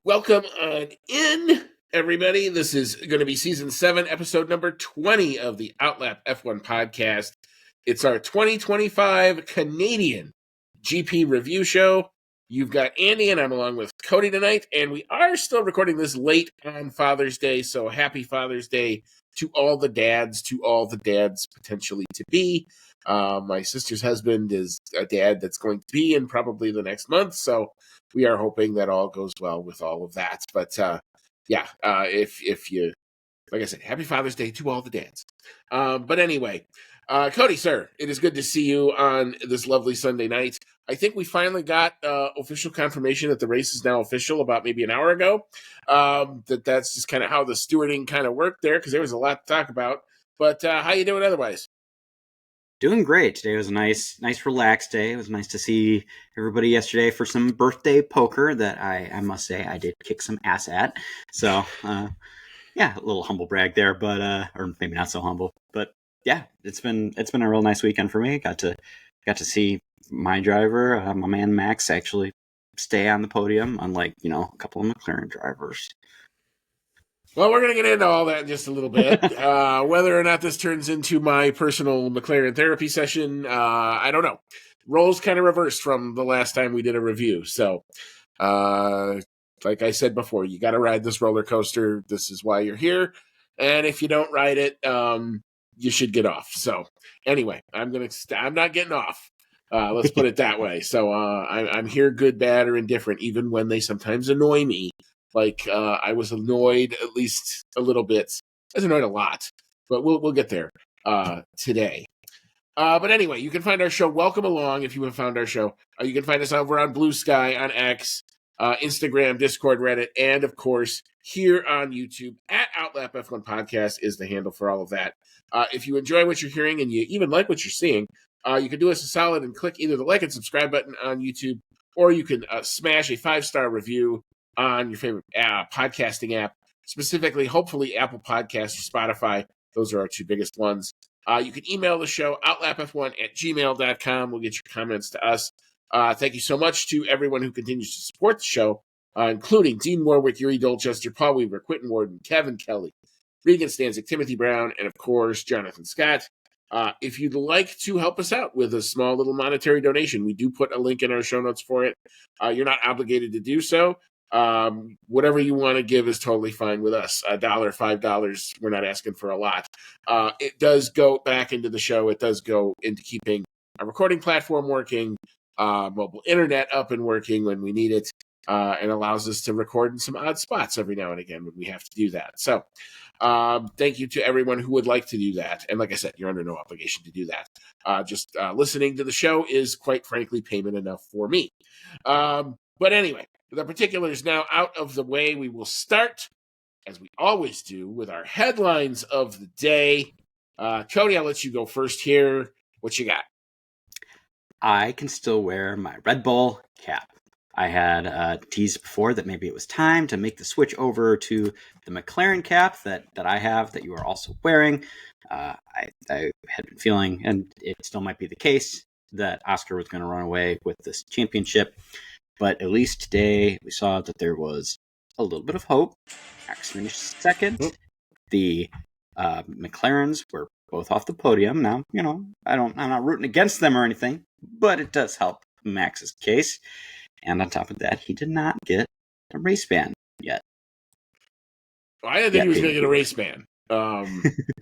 Welcome on in, everybody. This is going to be season 7, episode number 20 of the Outlap F1 podcast. It's our 2025 Canadian GP review show. You've got Andy and I'm along with Cody tonight, and we are still recording this late on Father's Day, so happy Father's Day to all the dads potentially to be. My sister's husband is a dad that's going to be in probably the next month, so we are hoping that all goes well with all of that. But if you, like I said, happy Father's Day to all the dads. But anyway, Cody, sir, it is good to see you on this lovely Sunday night. I think we finally got official confirmation that the race is now official about maybe an hour ago. That's just kind of how the stewarding kind of worked there, because there was a lot to talk about. But how you doing otherwise? Doing great. Today was a nice relaxed day. It was nice to see everybody yesterday for some birthday poker that I must say I did kick some ass at. So, yeah, a little humble brag there, but or maybe not so humble. But yeah, it's been a real nice weekend for me. Got to see my driver, my man Max, actually stay on the podium, unlike a couple of McLaren drivers. Well, we're going to get into all that in just a little bit. Whether or not this turns into my personal McLaren therapy session, I don't know. Roles kind of reversed from the last time we did a review. So, like I said before, you got to ride this roller coaster. This is why you're here. And if you don't ride it, you should get off. So, anyway, I'm not getting off. Let's put it that way. So, I'm here, good, bad, or indifferent, even when they sometimes annoy me. Like, I was annoyed at least a little bit. I was annoyed a lot, but we'll get there today. But anyway, you can find our show. Welcome along if you have found our show. You can find us over on Blue Sky, on X, Instagram, Discord, Reddit, and, of course, here on YouTube at Outlap F1 Podcast is the handle for all of that. If you enjoy what you're hearing and you even like what you're seeing, you can do us a solid and click either the like and subscribe button on YouTube, or you can smash a 5-star review on your favorite podcasting app, specifically, hopefully, Apple Podcasts or Spotify. Those are our two biggest ones. You can email the show, outlapf1@gmail.com. We'll get your comments to us. Thank you so much to everyone who continues to support the show, including Dean Warwick, Yuri Dolchester, Paul Weaver, Quentin Warden, Kevin Kelly, Regan Stanzik, Timothy Brown, and, of course, Jonathan Scott. If you'd like to help us out with a small little monetary donation, we do put a link in our show notes for it. You're not obligated to do so. Whatever you want to give is totally fine with us. $1, $5, we're not asking for a lot. It does go back into the show. It does go into keeping our recording platform working, mobile internet up and working when we need it, and allows us to record in some odd spots every now and again when we have to do that. So thank you to everyone who would like to do that. And like I said, you're under no obligation to do that. Just listening to the show is, quite frankly, payment enough for me. But anyway, the particulars now out of the way, we will start, as we always do, with our headlines of the day. Cody, I'll let you go first here. What you got? I can still wear my Red Bull cap. I had teased before that maybe it was time to make the switch over to the McLaren cap that I have, that you are also wearing. I had been feeling, and it still might be the case, that Oscar was going to run away with this championship. But at least today we saw that there was a little bit of hope. Max finished second. The McLarens were both off the podium. Now, I'm not rooting against them or anything, but it does help Max's case. And on top of that, he did not get a race ban yet. Well, I didn't think he was going to get a race ban.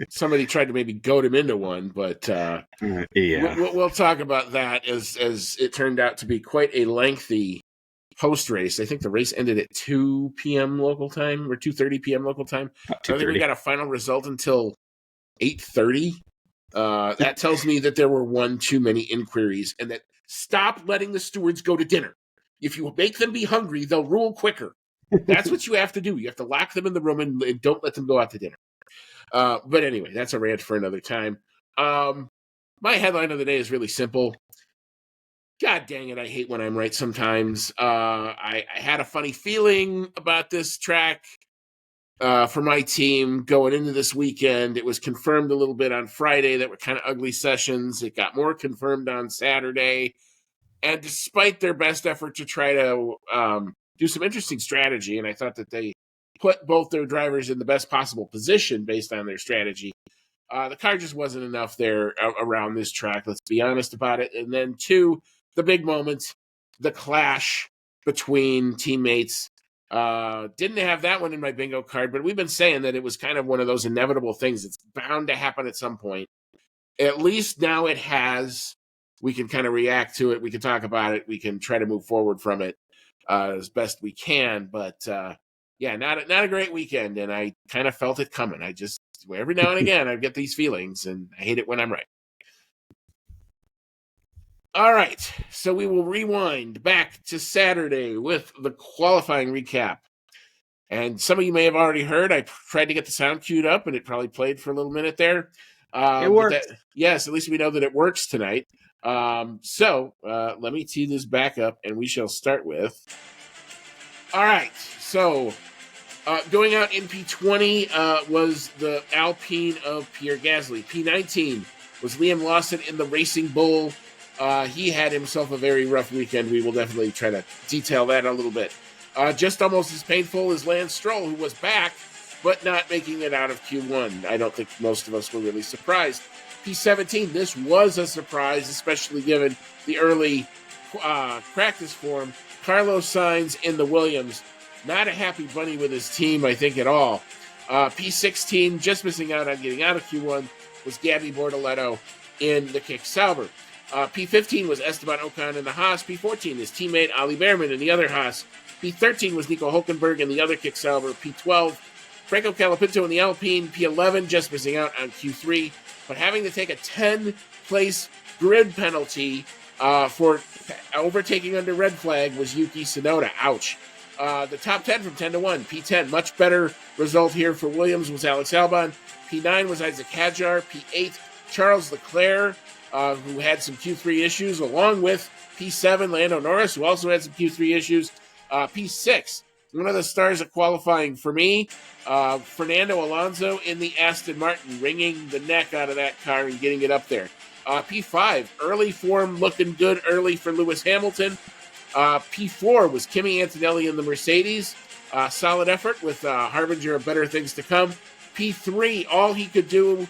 Somebody tried to maybe goad him into one, but we'll talk about that as it turned out to be quite a lengthy post-race. I think the race ended at 2 p.m. local time, or 2:30 p.m. local time. I don't think we got a final result until 8:30. That tells me that there were one too many inquiries, and that stop letting the stewards go to dinner. If you make them be hungry, they'll rule quicker. That's what you have to do. You have to lock them in the room and don't let them go out to dinner. But anyway, that's a rant for another time. My headline of the day is really simple. God dang it, I hate when I'm right sometimes. I had a funny feeling about this track for my team going into this weekend. It was confirmed a little bit on Friday that were kind of ugly sessions. It got more confirmed on Saturday. And despite their best effort to try to do some interesting strategy, and I thought that they put both their drivers in the best possible position based on their strategy. The car just wasn't enough there around this track. Let's be honest about it. And then two, the big moments, the clash between teammates. Didn't have that one in my bingo card, but we've been saying that it was kind of one of those inevitable things. It's bound to happen at some point. At least now it has. We can kind of react to it. We can talk about it. We can try to move forward from it as best we can. But yeah, not a great weekend, and I kind of felt it coming. I just every now and again I get these feelings, and I hate it when I'm right. All right, so we will rewind back to Saturday with the qualifying recap. And some of you may have already heard, I tried to get the sound queued up, and it probably played for a little minute there. It worked. Yes, at least we know that it works tonight. So let me tee this back up, and we shall start with. All right, so going out in P20 was the Alpine of Pierre Gasly. P19 was Liam Lawson in the Racing Bull. He had himself a very rough weekend. We will definitely try to detail that a little bit. Just almost as painful as Lance Stroll, who was back, but not making it out of Q1. I don't think most of us were really surprised. P17, this was a surprise, especially given the early practice form. Carlos Sainz in the Williams. Not a happy bunny with his team, I think, at all. P16, just missing out on getting out of Q1, was Gabby Bortoletto in the Kick Sauber. P15 was Esteban Ocon in the Haas. P14, his teammate Ali Behrman in the other Haas. P13 was Nico Hulkenberg in the other Kick Sauber. P12, Franco Colapinto in the Alpine. P11, just missing out on Q3, but having to take a 10-place grid penalty for overtaking under red flag was Yuki Tsunoda. Ouch. The top 10 from 10 to 1. P10, much better result here for Williams was Alex Albon. P9 was Isaac Hadjar. P8, Charles Leclerc, who had some Q3 issues, along with P7, Lando Norris, who also had some Q3 issues. P6, one of the stars of qualifying for me, Fernando Alonso in the Aston Martin, wringing the neck out of that car and getting it up there. P5, early form looking good early for Lewis Hamilton. P4 was Kimi Antonelli in the Mercedes. Solid effort with harbinger of better things to come. P3, all he could do.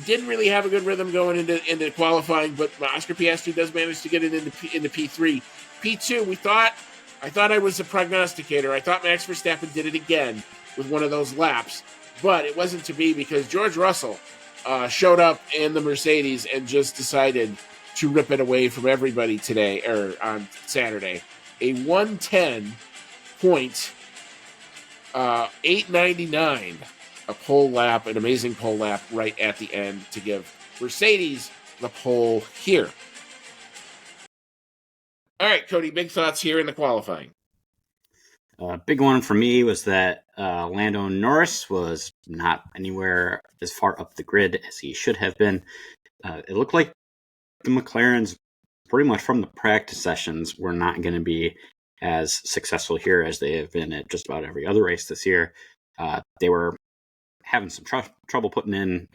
Didn't really have a good rhythm going into qualifying, but Oscar Piastri does manage to get it into P3. P2, I thought I was a prognosticator. I thought Max Verstappen did it again with one of those laps, but it wasn't to be because George Russell showed up in the Mercedes and just decided to rip it away from everybody today, or on Saturday. A 110.899, a pole lap, an amazing pole lap right at the end to give Mercedes the pole here. All right, Cody, big thoughts here in the qualifying. Big one for me was that Lando Norris was not anywhere as far up the grid as he should have been. It looked like the McLarens, pretty much from the practice sessions, were not going to be as successful here as they have been at just about every other race this year. They were having some trouble putting in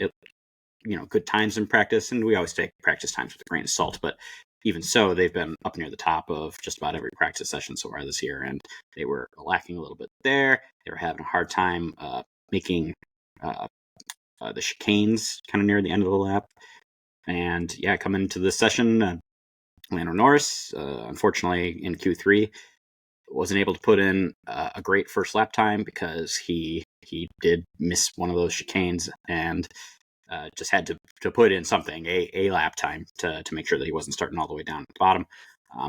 good times in practice, and we always take practice times with a grain of salt, but even so, they've been up near the top of just about every practice session so far this year, and they were lacking a little bit there. They were having a hard time making the chicanes kind of near the end of the lap. And yeah, coming into this session, Lando Norris, unfortunately in Q3, wasn't able to put in a great first lap time because he did miss one of those chicanes and just had to put in something, a lap time to make sure that he wasn't starting all the way down at the bottom.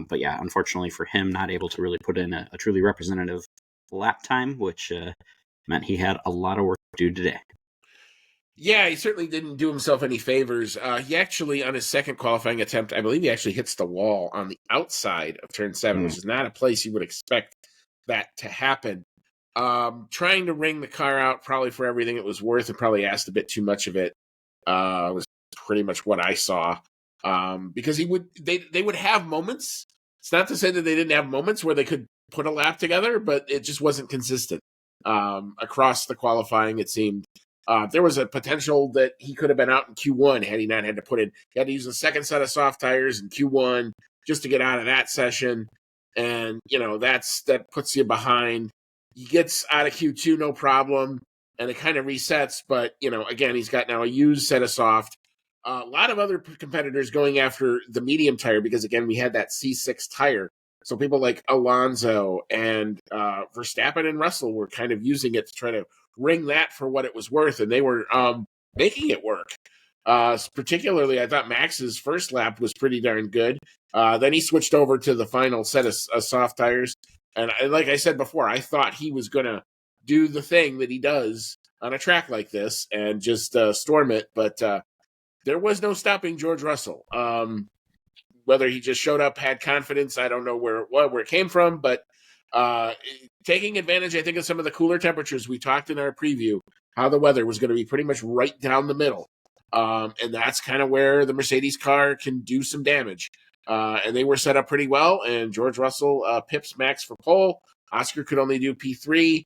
But yeah, unfortunately for him, not able to really put in a truly representative lap time, which meant he had a lot of work to do today. Yeah, he certainly didn't do himself any favors. He actually, on his second qualifying attempt, I believe he actually hits the wall on the outside of turn 7, which is not a place you would expect that to happen. Trying to wring the car out probably for everything it was worth, and probably asked a bit too much of it. Was pretty much what I saw. Because they would have moments. It's not to say that they didn't have moments where they could put a lap together, but it just wasn't consistent. Across the qualifying, it seemed. There was a potential that he could have been out in Q1 had he not had to put in. He had to use a second set of soft tires in Q1 just to get out of that session. And, that puts you behind. He gets out of Q2, no problem, and it kind of resets. But, again, he's got now a used set of soft. A lot of other competitors going after the medium tire because, again, we had that C6 tire. So people like Alonso and Verstappen and Russell were kind of using it to try to ring that for what it was worth, and they were making it work. Particularly, I thought Max's first lap was pretty darn good. Then he switched over to the final set of soft tires. And like I said before, I thought he was going to do the thing that he does on a track like this and just storm it. But there was no stopping George Russell. Whether he just showed up, had confidence, I don't know where it came from. But taking advantage, I think, of some of the cooler temperatures. We talked in our preview how the weather was going to be pretty much right down the middle. And that's kind of where the Mercedes car can do some damage. And they were set up pretty well. And George Russell pips Max for pole. Oscar could only do P3.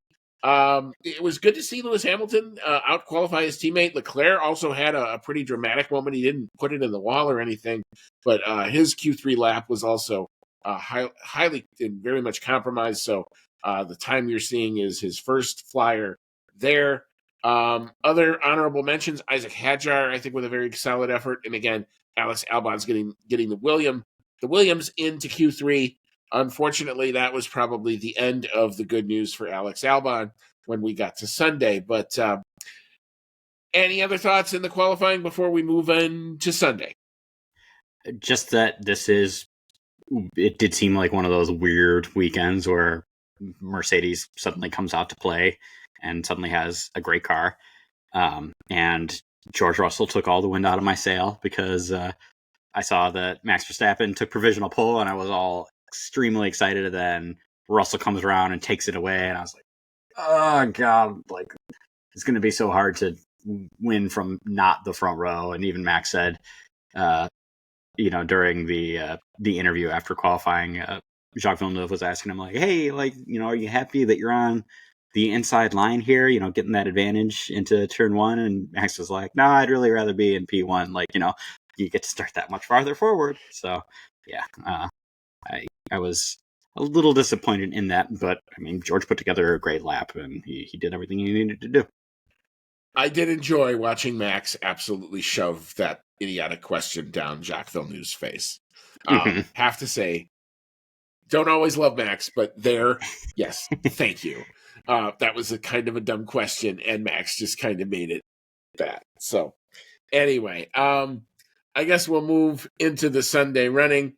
It was good to see Lewis Hamilton out-qualify his teammate. Leclerc also had a pretty dramatic moment. He didn't put it in the wall or anything, but his Q3 lap was also highly and very much compromised. So the time you're seeing is his first flyer there. Other honorable mentions, Isaac Hadjar, I think, with a very solid effort. And again, Alex Albon's getting the Williams into Q3. Unfortunately, that was probably the end of the good news for Alex Albon when we got to Sunday. But any other thoughts in the qualifying before we move on to Sunday? Just that it did seem like one of those weird weekends where Mercedes suddenly comes out to play and suddenly has a great car. And George Russell took all the wind out of my sail because I saw that Max Verstappen took provisional pole and I was all extremely excited. And then Russell comes around and takes it away. And I was like, oh, God, like it's going to be so hard to win from not the front row. And even Max said, during the interview after qualifying, Jacques Villeneuve was asking him like, hey, like, are you happy that you're on the inside line here, getting that advantage into turn one? And Max was like, no, I'd really rather be in P1. Like, you get to start that much farther forward. So, yeah, I was a little disappointed in that. But, I mean, George put together a great lap, and he did everything he needed to do. I did enjoy watching Max absolutely shove that idiotic question down Jacques Villeneuve's face. Have to say, don't always love Max, but yes, thank you. That was a kind of a dumb question, and Max just kind of made it that. So, anyway, I guess we'll move into the Sunday running.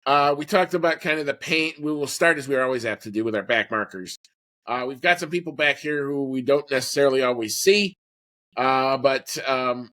We talked about kind of the paint. We will start, as we are always apt to do, with our back markers. We've got some people back here who we don't necessarily always see, but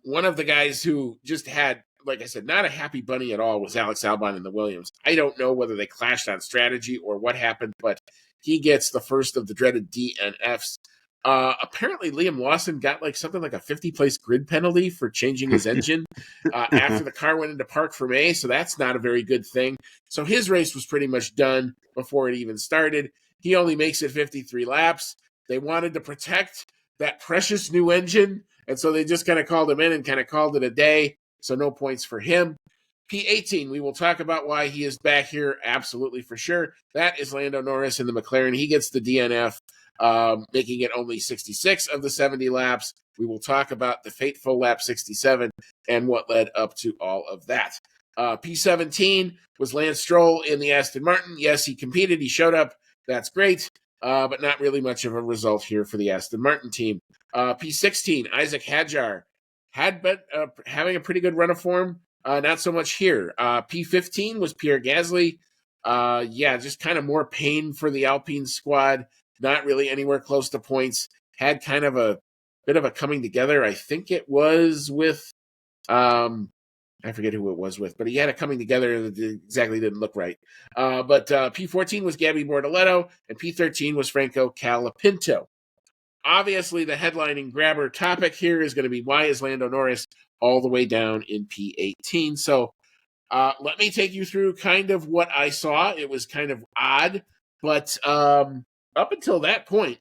one of the guys who just had, like I said, not a happy bunny at all was Alex Albon in the Williams. I don't know whether they clashed on strategy or what happened, but he gets the first of the dreaded DNFs. Apparently, Liam Lawson got something like a 50-place grid penalty for changing his engine after the car went into park for May, so that's not a very good thing. So his race was pretty much done before it even started. He only makes it 53 laps. They wanted to protect that precious new engine, and so they just kind of called him in and kind of called it a day, so no points for him. P18, we will talk about why he is back here, absolutely for sure. That is Lando Norris in the McLaren. He gets the DNF, making it only 66 of the 70 laps. We will talk about the fateful lap 67 and what led up to all of that. P17 was Lance Stroll in the Aston Martin. Yes, he competed. He showed up. That's great, but not really much of a result here for the Aston Martin team. P16, Isaac Hadjar had been having a pretty good run of form. Not so much here. P15 was Pierre Gasly. Just kind of more pain for the Alpine squad. Not really anywhere close to points. Had kind of a bit of a coming together. I think it was with, I forget who it was with, but he had a coming together that exactly didn't look right. But P14 was Gabby Bortoletto, and P13 was Franco Colapinto. Obviously, the headlining grabber topic here is going to be why is Lando Norris all the way down in P18. So let me take you through kind of what I saw. It was kind of odd, but up until that point,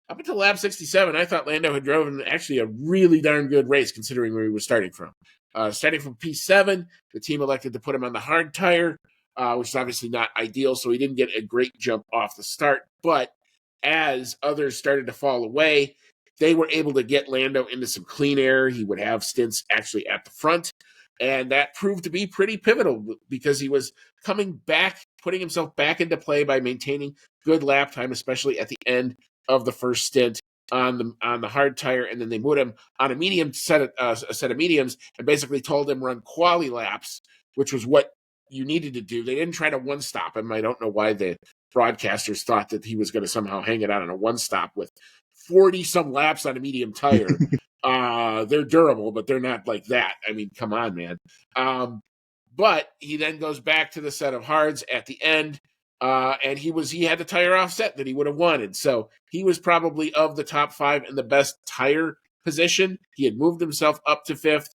up until lap 67, I thought Lando had driven actually a really darn good race considering where he was starting from. Starting from P7, the team elected to put him on the hard tire. which is obviously not ideal. So he didn't get a great jump off the start. But as others started to fall away, they were able to get Lando into some clean air. He would have stints actually at the front. And that proved to be pretty pivotal because he was coming back, putting himself back into play by maintaining good lap time, especially at the end of the first stint on the hard tire. And then they put him on a medium set of a set of mediums and basically told him run quali laps, which was what you needed to do. They didn't try to one stop him. I don't know why the broadcasters thought that he was going to somehow hang it out on a one stop with 40 some laps on a medium tire. They're durable, but they're not like that. I mean, come on, man. But he then goes back to the set of hards at the end, and he had the tire offset that he would have wanted. So he was probably of the top 5 in the best tire position. He had moved himself up to 5th.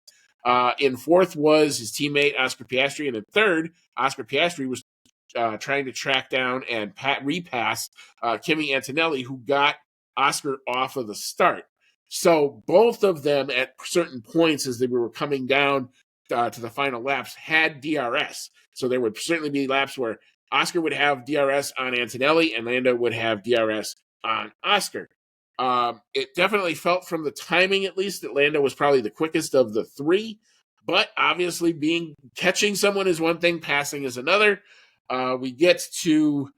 In 4th was his teammate Oscar Piastri, and in 3rd, Oscar Piastri was trying to track down and repass Kimi Antonelli, who got Oscar off of the start. So both of them at certain points as they were coming down to the final laps had DRS. So there would certainly be laps where Oscar would have DRS on Antonelli and Lando would have DRS on Oscar. It definitely felt from the timing, at least, that Lando was probably the quickest of the 3. But obviously, catching someone is one thing, passing is another. We get to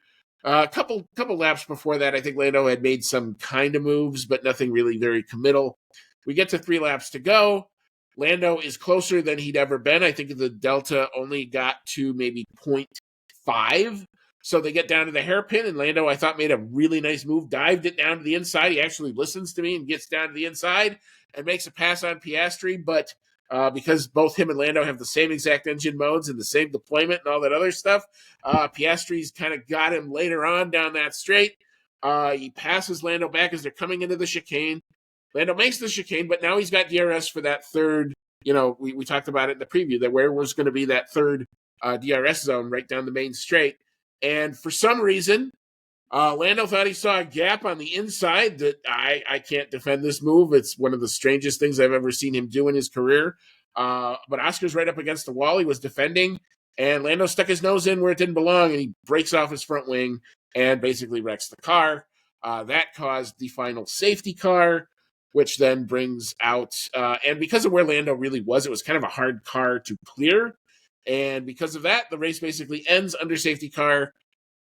a couple laps before that. I think Lando had made some kind of moves, but nothing really very committal. We get to 3 laps to go. Lando is closer than he'd ever been. I think the delta only got to maybe 0.5. So they get down to the hairpin, and Lando, I thought, made a really nice move, dived it down to the inside. He actually listens to me and gets down to the inside and makes a pass on Piastri, but because both him and Lando have the same exact engine modes and the same deployment and all that other stuff, Piastri's kind of got him later on down that straight. He passes Lando back as they're coming into the chicane. Lando makes the chicane, but now he's got DRS for that third. We talked about it in the preview, that where was going to be that third DRS zone right down the main straight. And for some reason, Lando thought he saw a gap on the inside that I can't defend this move. It's one of the strangest things I've ever seen him do in his career. But Oscar's right up against the wall. He was defending, and Lando stuck his nose in where it didn't belong, and he breaks off his front wing and basically wrecks the car. That caused the final safety car, which then brings out, and because of where Lando really was, it was kind of a hard car to clear. And because of that, the race basically ends under safety car.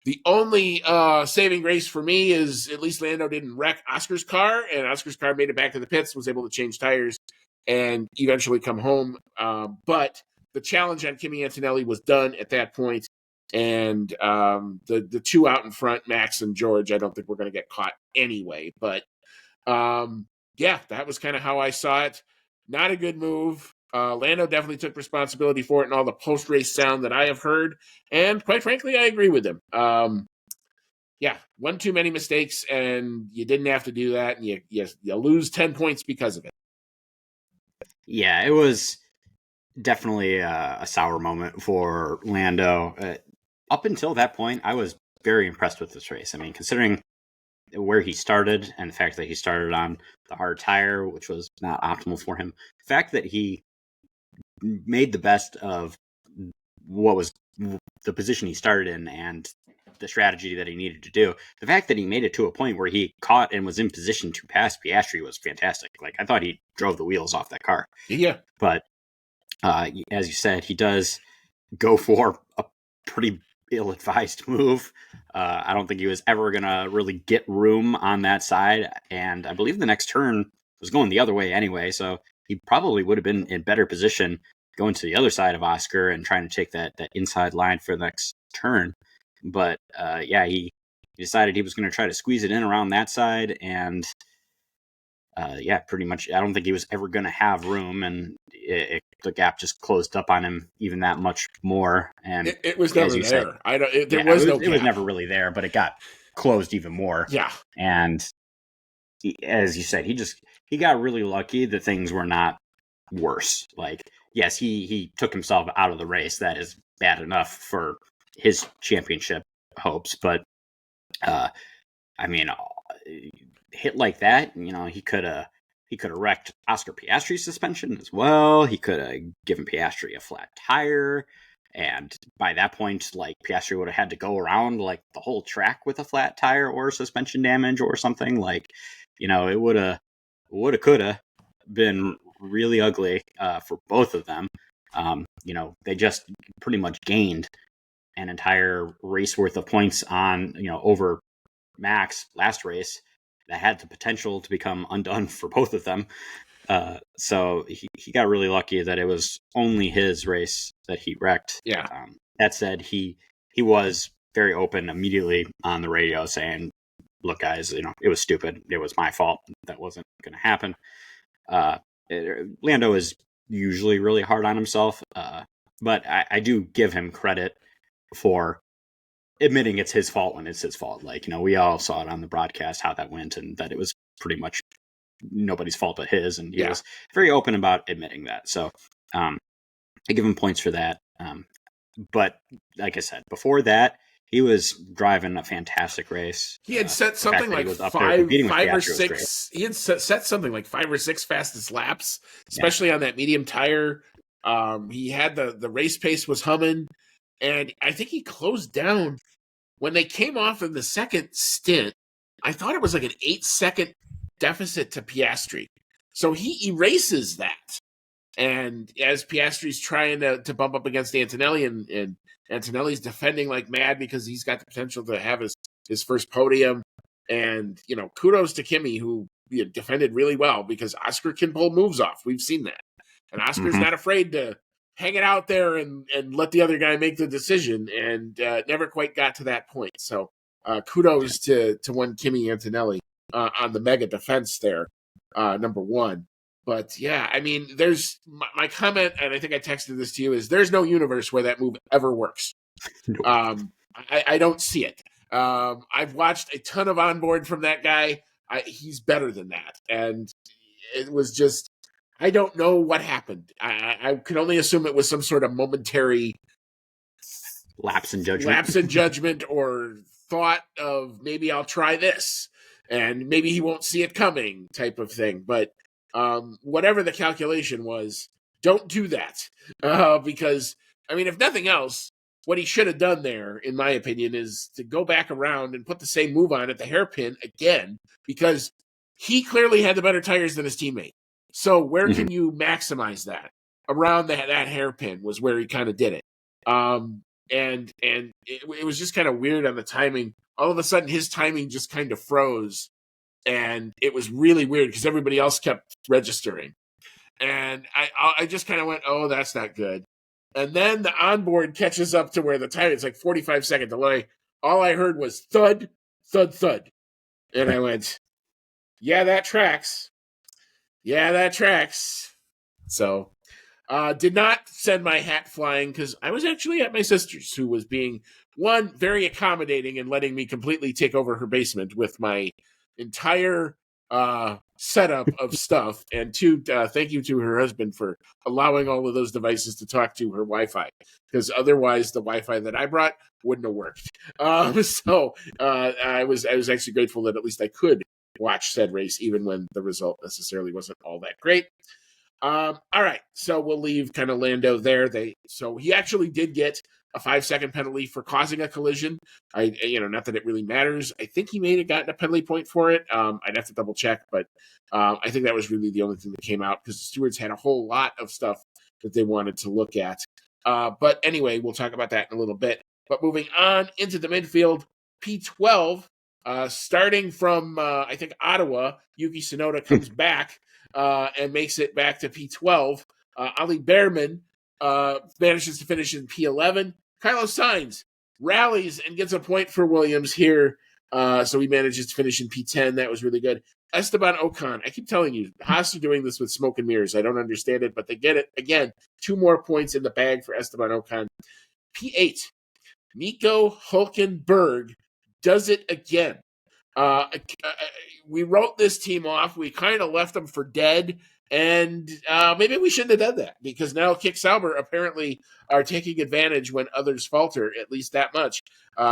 The only saving grace for me is at least Lando didn't wreck Oscar's car, and Oscar's car made it back to the pits, was able to change tires, and eventually come home. But the challenge on Kimi Antonelli was done at that point, and the 2 out in front, Max and George, I don't think we're going to get caught anyway. But yeah, that was kind of how I saw it. Not a good move. Lando definitely took responsibility for it and all the post-race sound that I have heard. And quite frankly, I agree with him. Yeah, one too many mistakes, and you didn't have to do that, and you lose 10 points because of it. Yeah, it was definitely a sour moment for Lando. Up until that point, I was very impressed with this race. I mean, considering where he started and the fact that he started on the hard tire, which was not optimal for him, the fact that he made the best of what was the position he started in and the strategy that he needed to do. The fact that he made it to a point where he caught and was in position to pass Piastri was fantastic. Like, I thought he drove the wheels off that car. Yeah. But as you said, he does go for a pretty ill-advised move. I don't think he was ever going to really get room on that side. And I believe the next turn was going the other way anyway. So he probably would have been in better position going to the other side of Oscar and trying to take that inside line for the next turn. But yeah, he decided he was going to try to squeeze it in around that side. And yeah, pretty much, I don't think he was ever going to have room. And the gap just closed up on him even that much more. And it was never there. Said, there was no gap. It was never really there, but it got closed even more. Yeah. And as you said, he got really lucky that things were not worse. Like, yes, he took himself out of the race. That is bad enough for his championship hopes. But, I mean, hit like that, he could have wrecked Oscar Piastri's suspension as well. He could have given Piastri a flat tire. And by that point, like Piastri would have had to go around like the whole track with a flat tire or suspension damage or something. Like, it coulda been really ugly for both of them. They just pretty much gained an entire race worth of points on, over Max last race that had the potential to become undone for both of them. So he got really lucky that it was only his race that he wrecked. Yeah. That said, he was very open immediately on the radio saying, look, guys, it was stupid. It was my fault. That wasn't going to happen. Lando is usually really hard on himself, but I do give him credit for admitting it's his fault when it's his fault. Like, we all saw it on the broadcast how that went, and that it was pretty much nobody's fault but his, and he was very open about admitting that. So I give him points for that. But like I said, before that, he was driving a fantastic race. He had set something like five or six. He had set something like 5 or 6 fastest laps, especially on that medium tire. He had the race pace was humming, and I think he closed down when they came off in the second stint. I thought it was like an 8-second deficit to Piastri, so he erases that. And as Piastri's trying to bump up against Antonelli, and Antonelli's defending like mad because he's got the potential to have his first podium. And, kudos to Kimi, who defended really well, because Oscar can pull moves off. We've seen that. And Oscar's not afraid to hang it out there and let the other guy make the decision, and never quite got to that point. So kudos to one Kimi Antonelli on the mega defense there, number one. But yeah, I mean, there's my comment, and I think I texted this to you, is there's no universe where that move ever works. Nope. I don't see it. I've watched a ton of onboard from that guy. He's better than that. And it was just, I don't know what happened. I could only assume it was some sort of momentary lapse in judgment or thought of maybe I'll try this and maybe he won't see it coming type of thing. But whatever the calculation was, don't do that. Because, I mean, if nothing else, what he should have done there, in my opinion, is to go back around and put the same move on at the hairpin again, because he clearly had the better tires than his teammate. So where can you maximize that? Around that hairpin was where he kind of did it. And it was just kind of weird on the timing. All of a sudden, his timing just kind of froze. And it was really weird because everybody else kept registering. And I just kind of went, oh, that's not good. And then the onboard catches up to where the tire, it's like 45-second delay. All I heard was thud, thud, thud. And I went, yeah, that tracks. Yeah, that tracks. So did not send my hat flying because I was actually at my sister's, who was being, one, very accommodating and letting me completely take over her basement with my entire setup of stuff, and two, thank you to her husband for allowing all of those devices to talk to her Wi-Fi, because otherwise the Wi-Fi that I brought wouldn't have worked. So I was actually grateful that at least I could watch said race, even when the result necessarily wasn't all that great. All right, so we'll leave kind of Lando there. So he actually did get a 5-second penalty for causing a collision. Not that it really matters. I think he may have gotten a penalty point for it. I'd have to double check, but I think that was really the only thing that came out, because the stewards had a whole lot of stuff that they wanted to look at. But anyway, we'll talk about that in a little bit. But moving on into the midfield, P12, starting from, I think, Ottawa, Yuki Tsunoda comes back and makes it back to P12. Ali Behrman manages to finish in P11. Carlos Sainz rallies and gets a point for Williams here. So he manages to finish in P10. That was really good. Esteban Ocon. I keep telling you, Haas are doing this with smoke and mirrors. I don't understand it, but they get it. Again, 2 more points in the bag for Esteban Ocon. P8. Nico Hulkenberg does it again. We wrote this team off. We kind of left them for dead. And maybe we shouldn't have done that, because now Kick Sauber apparently are taking advantage when others falter, at least that much.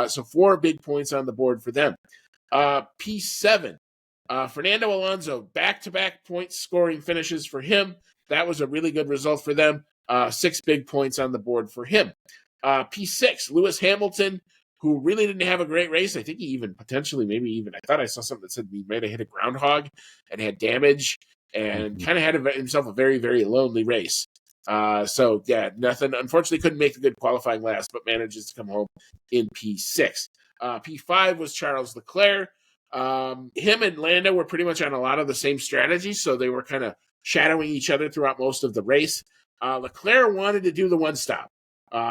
So 4 big points on the board for them. P7, Fernando Alonso, back-to-back point scoring finishes for him. That was a really good result for them. 6 big points on the board for him. P6, Lewis Hamilton, who really didn't have a great race. I think he even potentially, I thought I saw something that said he might have hit a groundhog and had damage and kind of had himself a very, very lonely race. So, yeah, nothing. Unfortunately, couldn't make the good qualifying last, but manages to come home in P6. P5 was Charles Leclerc. Him and Lando were pretty much on a lot of the same strategies, so they were kind of shadowing each other throughout most of the race. Leclerc wanted to do the one stop.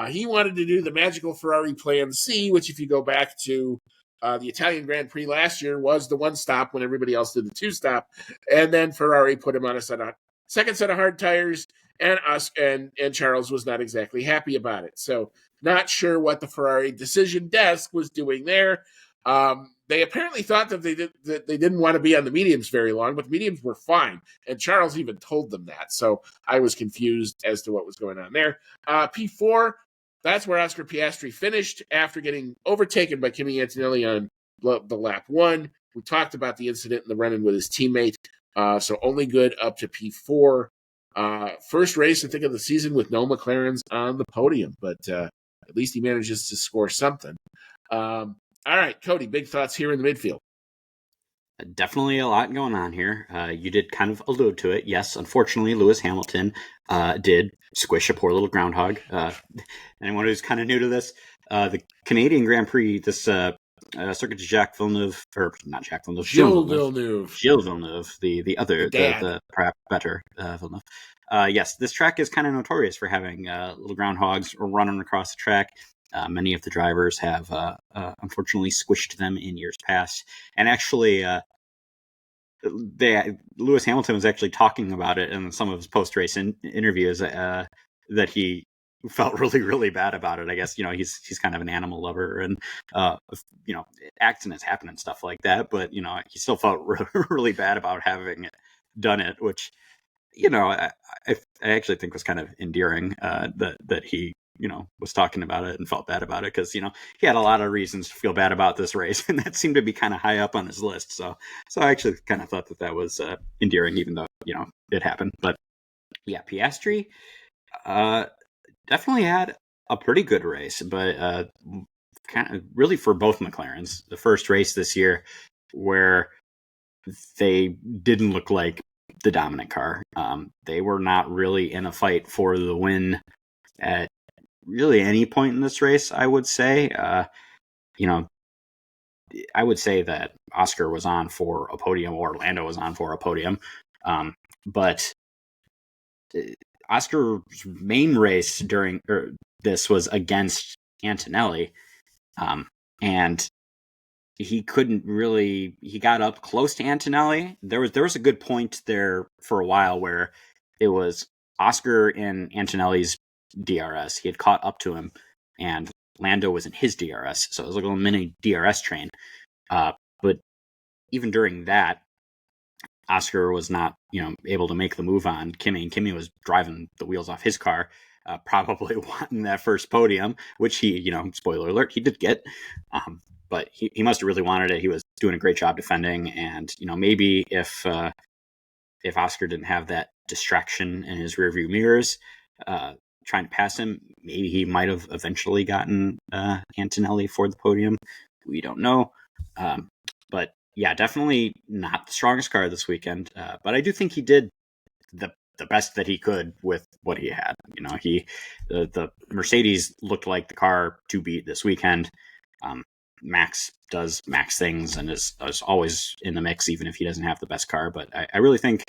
He wanted to do the magical Ferrari Plan C, which, if you go back to the Italian Grand Prix last year, was the one stop when everybody else did the two stop. And then Ferrari put him on a second set of hard tires, and Charles was not exactly happy about it. So, not sure what the Ferrari decision desk was doing there. They apparently thought that they didn't want to be on the mediums very long, but the mediums were fine, and Charles even told them that. So I was confused as to what was going on there. P4, that's where Oscar Piastri finished after getting overtaken by Kimi Antonelli on the lap 1. We talked about the incident in the run-in with his teammate, so only good up to P4. First race, I think, of the season with no McLarens on the podium, but at least he manages to score something. All right, Cody, big thoughts here in the midfield. Definitely a lot going on here. You did kind of allude to it. Yes, unfortunately, Lewis Hamilton did squish a poor little groundhog. Anyone who's kind of new to this, the Canadian Grand Prix, this Circuit de Jacques Villeneuve, or not Jacques Villeneuve, Gilles Villeneuve. Gilles Villeneuve, the other, the perhaps better Villeneuve. Yes, this track is kind of notorious for having little groundhogs running across the track. Many of the drivers have unfortunately squished them in years past. And actually, Lewis Hamilton was actually talking about it in some of his post-race interviews that he felt really, really bad about it. I guess, he's kind of an animal lover, and, accidents happen and stuff like that. But, he still felt really bad about having done it, which, I actually think was kind of endearing that he was talking about it and felt bad about it, because, he had a lot of reasons to feel bad about this race, and that seemed to be kind of high up on his list. So I actually kind of thought that was endearing, even though, it happened. But yeah, Piastri definitely had a pretty good race, but kind of really for both McLarens, the first race this year where they didn't look like the dominant car. They were not really in a fight for the win at really any point in this race, I would say. I would say that Oscar was on for a podium, or Lando was on for a podium. But Oscar's main race during this was against Antonelli. And he couldn't really, he got up close to Antonelli. There was a good point there for a while where it was Oscar in Antonelli's DRS. He had caught up to him, and Lando was in his DRS. So it was like a little mini DRS train. But even during that, Oscar was not, able to make the move on Kimi, and Kimi was driving the wheels off his car, probably wanting that first podium, which he, spoiler alert, he did get. But he must have really wanted it. He was doing a great job defending, and maybe if Oscar didn't have that distraction in his rearview mirrors, trying to pass him, maybe he might have eventually gotten Antonelli for the podium. We don't know, but yeah, definitely not the strongest car this weekend. But I do think he did the best that he could with what he had. The Mercedes looked like the car to beat this weekend. Max does Max things and is always in the mix, even if he doesn't have the best car. But I really think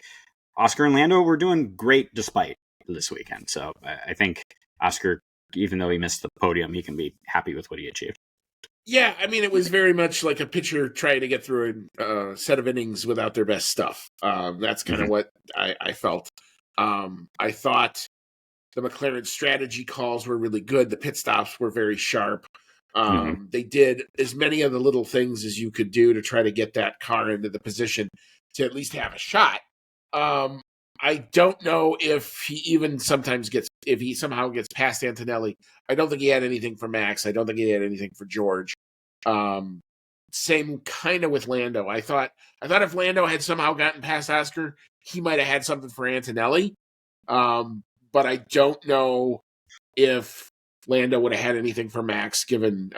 Oscar and Lando were doing great despite this weekend. So I think Oscar, even though he missed the podium, he can be happy with what he achieved. Yeah, I mean, it was very much like a pitcher trying to get through a set of innings without their best stuff. That's kind of what I felt. I thought the McLaren strategy calls were really good. The pit stops were very sharp. They did as many of the little things as you could do to try to get that car into the position to at least have a shot. I don't know if he somehow gets past Antonelli. I don't think he had anything for Max. I don't think he had anything for George. Same kind of with Lando. I thought if Lando had somehow gotten past Oscar, he might have had something for Antonelli. But I don't know if Lando would have had anything for Max, given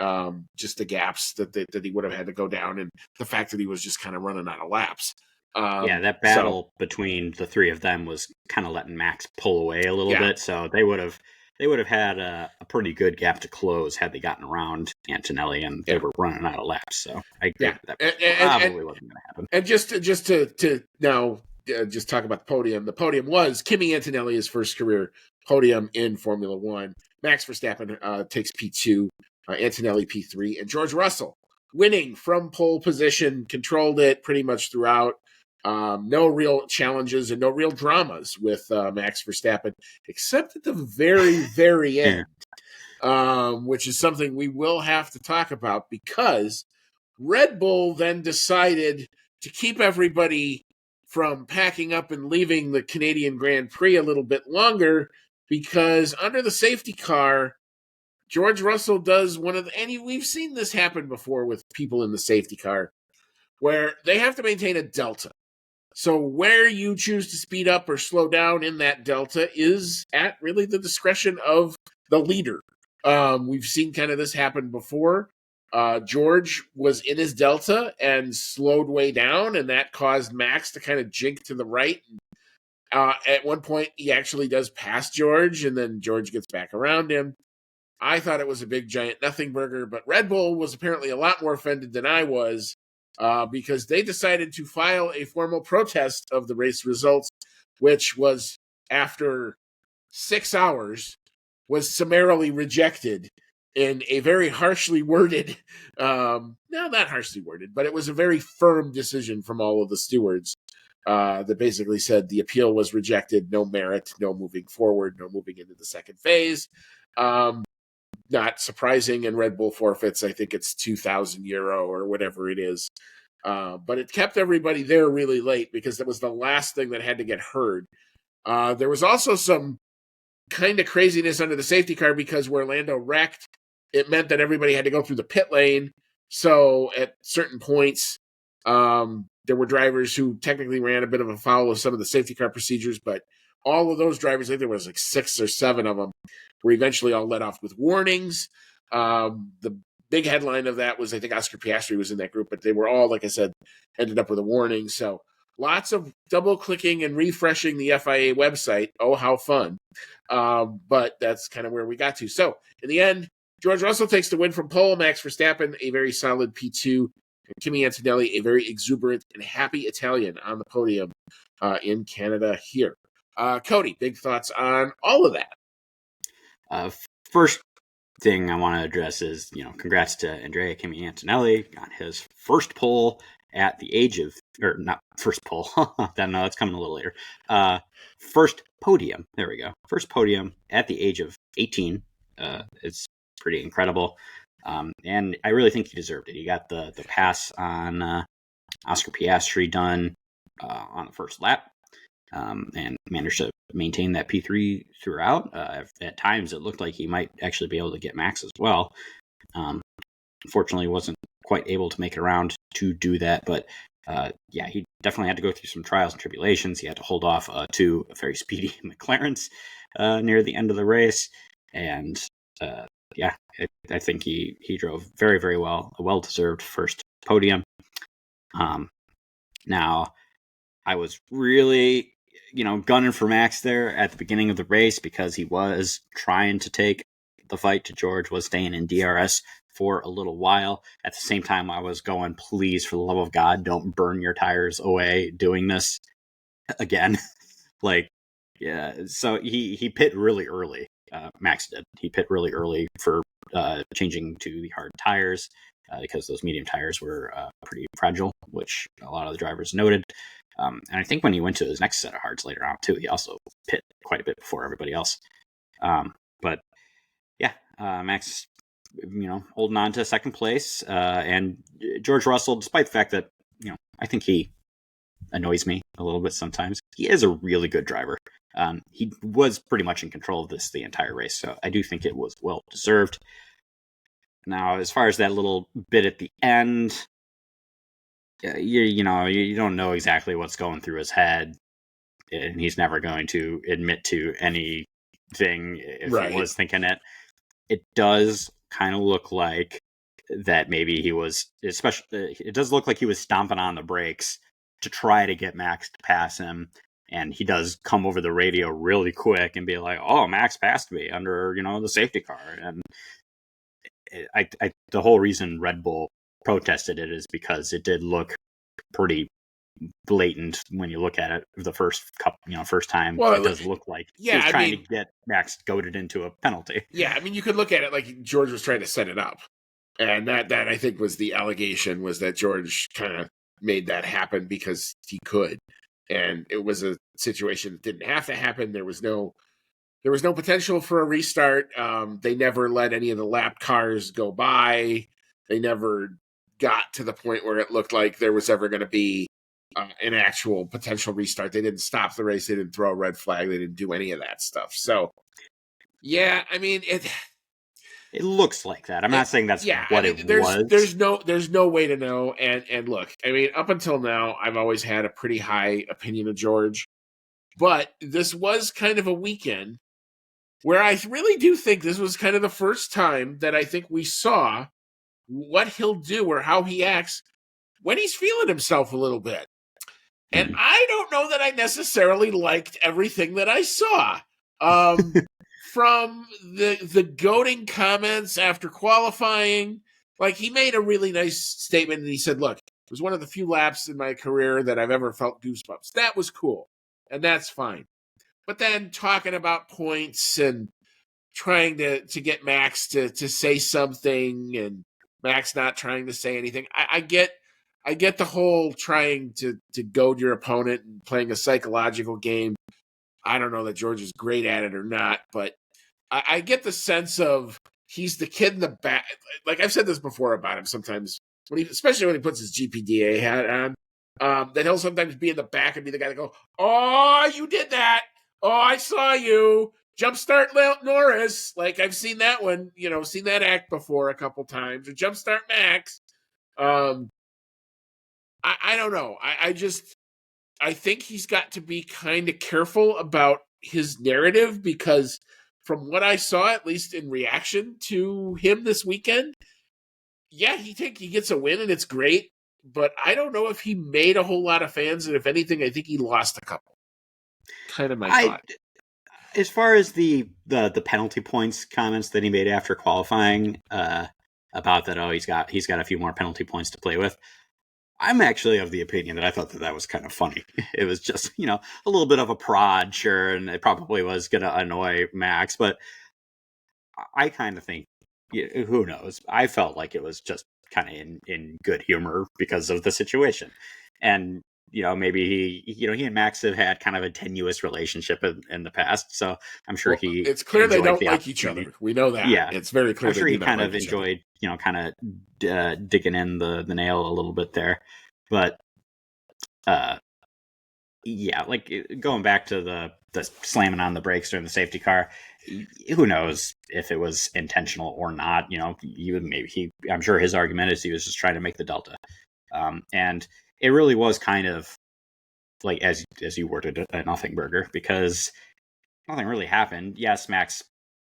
just the gaps that he would have had to go down, and the fact that he was just kind of running out of laps. Yeah, that So battle between the three of them was kind of letting Max pull away a little yeah, bit, so they would have had a pretty good gap to close had they gotten around Antonelli, and they yeah, were running out of laps. So I agree yeah, that that and probably wasn't going to happen. and just to now just talk about the podium. The podium was Kimi Antonelli's first career podium in Formula One. Max Verstappen takes P2, Antonelli P3, and George Russell winning from pole position, controlled it pretty much throughout. No real challenges and no real dramas with Max Verstappen, except at the very, very Yeah. end, which is something we will have to talk about because Red Bull then decided to keep everybody from packing up and leaving the Canadian Grand Prix a little bit longer because under the safety car, George Russell does one of the, and we've seen this happen before with people in the safety car, where they have to maintain a delta. So where you choose to speed up or slow down in that delta is at really the discretion of the leader. We've seen kind of this happen before. George was in his delta and slowed way down, and that caused Max to kind of jink to the right. At one point, he actually does pass George, and then George gets back around him. I thought it was a big giant nothing burger, but Red Bull was apparently a lot more offended than I was because they decided to file a formal protest of the race results, which was after 6 hours, was summarily rejected in a very harshly worded, no, not harshly worded, but it was a very firm decision from all of the stewards that basically said the appeal was rejected, no merit, no moving forward, no moving into the second phase. Not surprising, and Red Bull forfeits, I think it's €2,000 or whatever it is. But it kept everybody there really late because that was the last thing that had to get heard. There was also some kind of craziness under the safety car because where Lando wrecked, it meant that everybody had to go through the pit lane. So at certain points, there were drivers who technically ran a bit of afoul of some of the safety car procedures, but all of those drivers, I think there was like 6 or 7 of them, were eventually all let off with warnings. The big headline of that was, I think Oscar Piastri was in that group, but they were all, like I said, ended up with a warning. So lots of double clicking and refreshing the FIA website. Oh, how fun. But that's kind of where we got to. So in the end, George Russell takes the win from pole. Max Verstappen, a very solid P2. And Kimi Antonelli, a very exuberant and happy Italian on the podium in Canada here. Cody, big thoughts on all of that? First thing I want to address is, congrats to Andrea Kimi Antonelli on his first pole at the age of, or not first pole, no, that's coming a little later. First podium, there we go. First podium at the age of 18. It's pretty incredible. And I really think he deserved it. He got the pass on Oscar Piastri done on the first lap. And managed to maintain that P3 throughout. At times, it looked like he might actually be able to get Max as well. Unfortunately, wasn't quite able to make it around to do that. But yeah, he definitely had to go through some trials and tribulations. He had to hold off 2 very speedy McLarens near the end of the race. And yeah, I think he drove very, very well. A well-deserved first podium. Now, I was really gunning for Max there at the beginning of the race because he was trying to take the fight to George, was staying in DRS for a little while. At the same time, I was going, please, for the love of God, don't burn your tires away doing this again. Yeah, so he pit really early. Max did. He pit really early for changing to the hard tires because those medium tires were pretty fragile, which a lot of the drivers noted. And I think when he went to his next set of hards later on, too, he also pit quite a bit before everybody else. But yeah, Max, holding on to second place. And George Russell, despite the fact that, I think he annoys me a little bit sometimes, he is a really good driver. He was pretty much in control of this the entire race. So I do think it was well deserved. Now, as far as that little bit at the end, you don't know exactly what's going through his head, and he's never going to admit to anything if he was thinking it. it does kind of look like that maybe he was, especially, it does look like he was stomping on the brakes to try to get Max to pass him. And he does come over the radio really quick and be like, "Oh, Max passed me under, the safety car." And the whole reason Red Bull protested it is because it did look pretty blatant when you look at it the first time. Well, It does look like he yeah, was I trying to mean, get Max goaded into a penalty. yeah, I mean, you could look at it like George was trying to set it up, and that I think was the allegation, was that George kind of made that happen because he could, and it was a situation that didn't have to happen. There was no potential for a restart. They never let any of the lap cars go by. They never got to the point where it looked like there was ever going to be an actual potential restart. They didn't stop the race. They didn't throw a red flag. They didn't do any of that stuff. So, yeah, I mean, It looks like that. I'm not saying that's yeah, I what mean, it was. there's no way to know. And look, I mean, up until now, I've always had a pretty high opinion of George, but this was kind of a weekend where I really do think this was kind of the first time that I think we saw what he'll do or how he acts when he's feeling himself a little bit. And Mhm. I don't know that I necessarily liked everything that I saw. Um, from the goading comments after qualifying, like, he made a really nice statement, and he said, "Look, it was one of the few laps in my career that I've ever felt goosebumps." That was cool, and that's fine. But then talking about points and trying to get Max to say something, and Max not trying to say anything. I get the whole trying to goad your opponent and playing a psychological game. I don't know that George is great at it or not, but I get the sense of he's the kid in the back. Like, I've said this before about him sometimes, especially when he puts his GPDA hat on, that he'll sometimes be in the back and be the guy that go, "Oh, you did that. Oh, I saw you. Jumpstart Norris." Like, I've seen that one, seen that act before a couple times. Or Jumpstart Max. Um, I don't know. I think he's got to be kind of careful about his narrative, because from what I saw, at least in reaction to him this weekend, yeah, he gets a win and it's great, but I don't know if he made a whole lot of fans, and if anything, I think he lost a couple. Kind of my I, thought. as far as the penalty points comments that he made after qualifying, about that, he's got a few more penalty points to play with. I'm actually of the opinion that I thought that was kind of funny. It was just, a little bit of a prod, sure, and it probably was going to annoy Max, but I kind of think, who knows? I felt like it was just kind of in good humor because of the situation. And, maybe he and Max have had kind of a tenuous relationship in the past. So I'm sure Well, he it's clear they enjoyed don't the like each opportunity. other. We know that. Yeah. It's very clear I'm they sure do he not kind like of each other. enjoyed, kind of digging in the nail a little bit there. But, uh, yeah, like going back to the slamming on the brakes during the safety car, who knows if it was intentional or not? I'm sure his argument is he was just trying to make the delta, and it really was kind of like as you worded it, a nothing burger, because nothing really happened. Yes, Max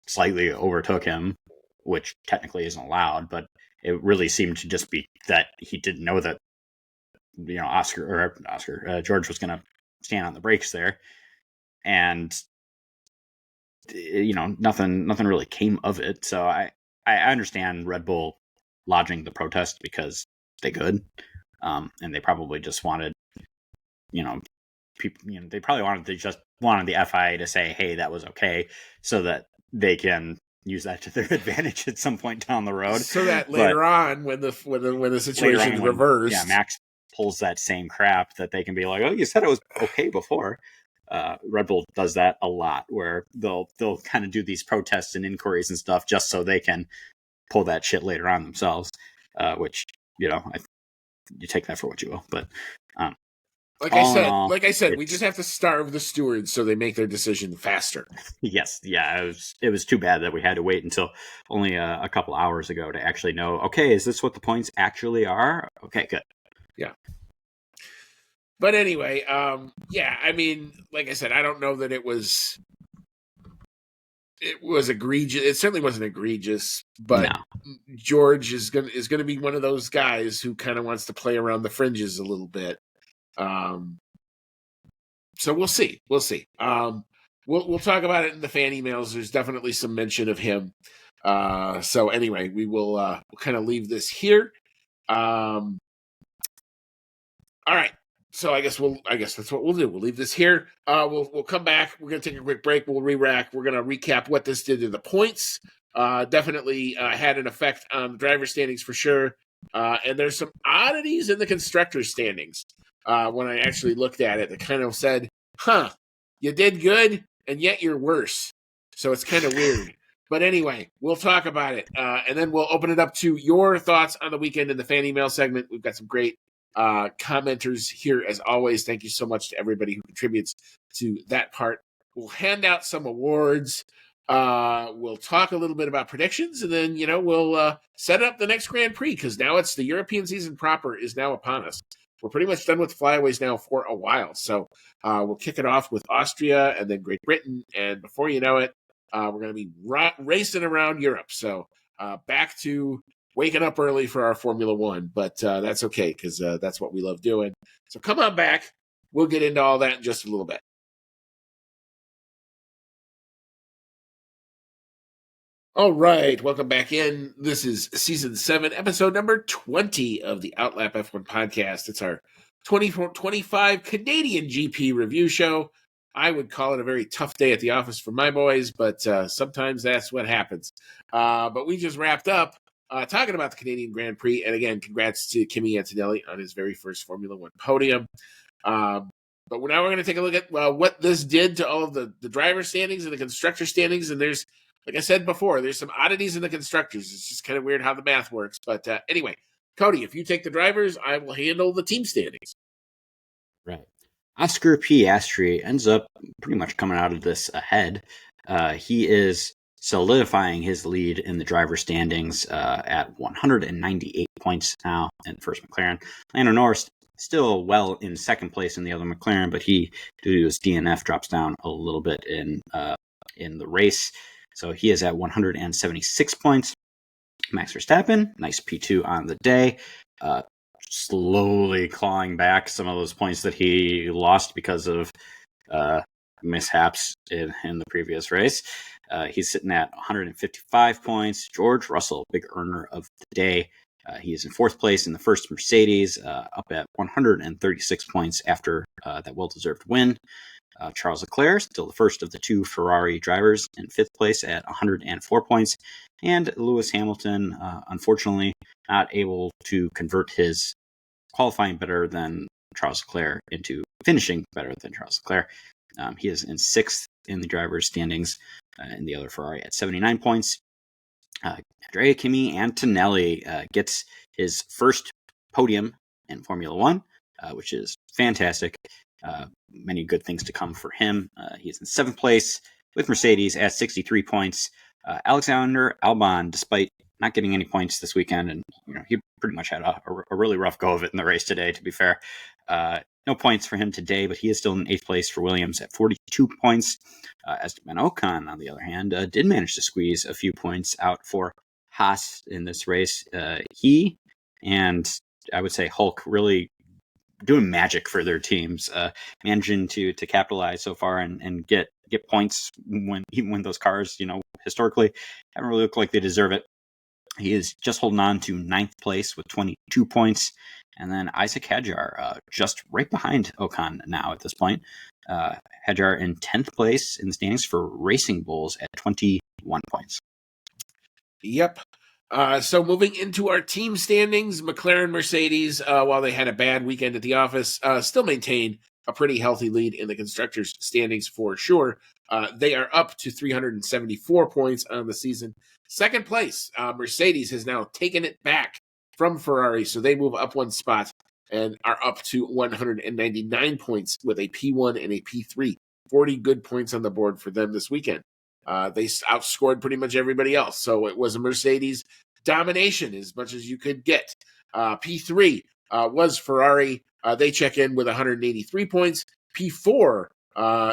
slightly overtook him, which technically isn't allowed, but it really seemed to just be that he didn't know that George was going to stand on the brakes there, and nothing really came of it. So I understand Red Bull lodging the protest because they could, and they probably just wanted people. They probably wanted the FIA to say, "Hey, that was okay," so that they can use that to their advantage at some point down the road. So that But later on, when the later situation's on, when reversed, Max pulls that same crap, that they can be like, "Oh, you said it was okay before." Red Bull does that a lot, where they'll kind of do these protests and inquiries and stuff just so they can pull that shit later on themselves. Which you take that for what you will, but um, all in all, like I said, we just it's have to starve the stewards so they make their decision faster. yes, yeah. It was too bad that we had to wait until only a couple hours ago to actually know. Okay, is this what the points actually are? Okay, good. Yeah. But anyway, yeah, I mean, like I said, I don't know that it was it was egregious. It certainly wasn't egregious, but No. George is gonna be one of those guys who kind of wants to play around the fringes a little bit. Um, so we'll see. We'll see. We'll talk about it in the fan emails. There's definitely some mention of him. So anyway, we'll kind of leave this here. All right. So I guess that's what we'll do. We'll leave this here. We'll come back. We're gonna take a quick break. We'll re-rack. We're gonna recap what this did to the points. Definitely had an effect on the driver standings for sure. And there's some oddities in the constructor standings. When I actually looked at it, that kind of said, "Huh, you did good, and yet you're worse." So it's kind of weird. But anyway, we'll talk about it, and then we'll open it up to your thoughts on the weekend in the fan email segment. We've got some great commenters here as always. Thank you so much to everybody who contributes to that part. We'll hand out some awards. We'll talk a little bit about predictions, and then we'll set up the next Grand Prix, because now it's the European season proper is now upon us. We're pretty much done with flyaways now for a while, so we'll kick it off with Austria and then Great Britain, and before you know it, we're going to be racing around Europe. So back to waking up early for our Formula One, but that's okay, because that's what we love doing. So come on back. We'll get into all that in just a little bit. All right, welcome back in. This is season 7, episode number 20 of the Outlap F1 podcast. It's our 24-25 Canadian GP review show. I would call it a very tough day at the office for my boys, but sometimes that's what happens. But we just wrapped up talking about the Canadian Grand Prix, and again, congrats to Kimi Antonelli on his very first Formula One podium. But now we're going to take a look at what this did to all of the driver standings and the constructor standings, and there's, like I said before, there's some oddities in the constructors. It's just kind of weird how the math works. But anyway, Cody, if you take the drivers, I will handle the team standings. Right. Oscar Piastri ends up pretty much coming out of this ahead. He is solidifying his lead in the driver standings at 198 points now in first McLaren. Lando Norris still well in second place in the other McLaren, but he, due to his DNF, drops down a little bit in the race. So he is at 176 points. Max Verstappen, nice P2 on the day. Slowly clawing back some of those points that he lost because of mishaps in the previous race. He's sitting at 155 points. George Russell, big earner of the day. He is in fourth place in the first Mercedes, up at 136 points after that well-deserved win. Charles Leclerc, still the first of the two Ferrari drivers, in fifth place at 104 points. And Lewis Hamilton, unfortunately, not able to convert his qualifying better than Charles Leclerc into finishing better than Charles Leclerc. He is in sixth in the drivers' standings in the other Ferrari at 79 points. Andrea Kimi Antonelli gets his first podium in Formula One, which is fantastic. Many good things to come for him. He's in seventh place with Mercedes at 63 points. Alexander Albon, despite not getting any points this weekend, and he pretty much had a really rough go of it in the race today, to be fair. No points for him today, but he is still in eighth place for Williams at 42 points. Esteban Ocon, on the other hand, did manage to squeeze a few points out for Haas in this race. He and I would say Hulk really doing magic for their teams, managing to capitalize so far and get points even when those cars, historically haven't really looked like they deserve it. He is just holding on to ninth place with 22 points. And then Isaac Hadjar, just right behind Ocon now at this point. Hadjar in 10th place in the standings for Racing Bulls at 21 points. Yep. So moving into our team standings, McLaren, Mercedes, while they had a bad weekend at the office, still maintain a pretty healthy lead in the constructors' standings for sure. They are up to 374 points on the season. Second place, Mercedes has now taken it back from Ferrari, so they move up one spot and are up to 199 points with a P1 and a P3. 40 good points on the board for them this weekend. They outscored pretty much everybody else, so it was a Mercedes domination as much as you could get. P3 was Ferrari. They check in with 183 points. P4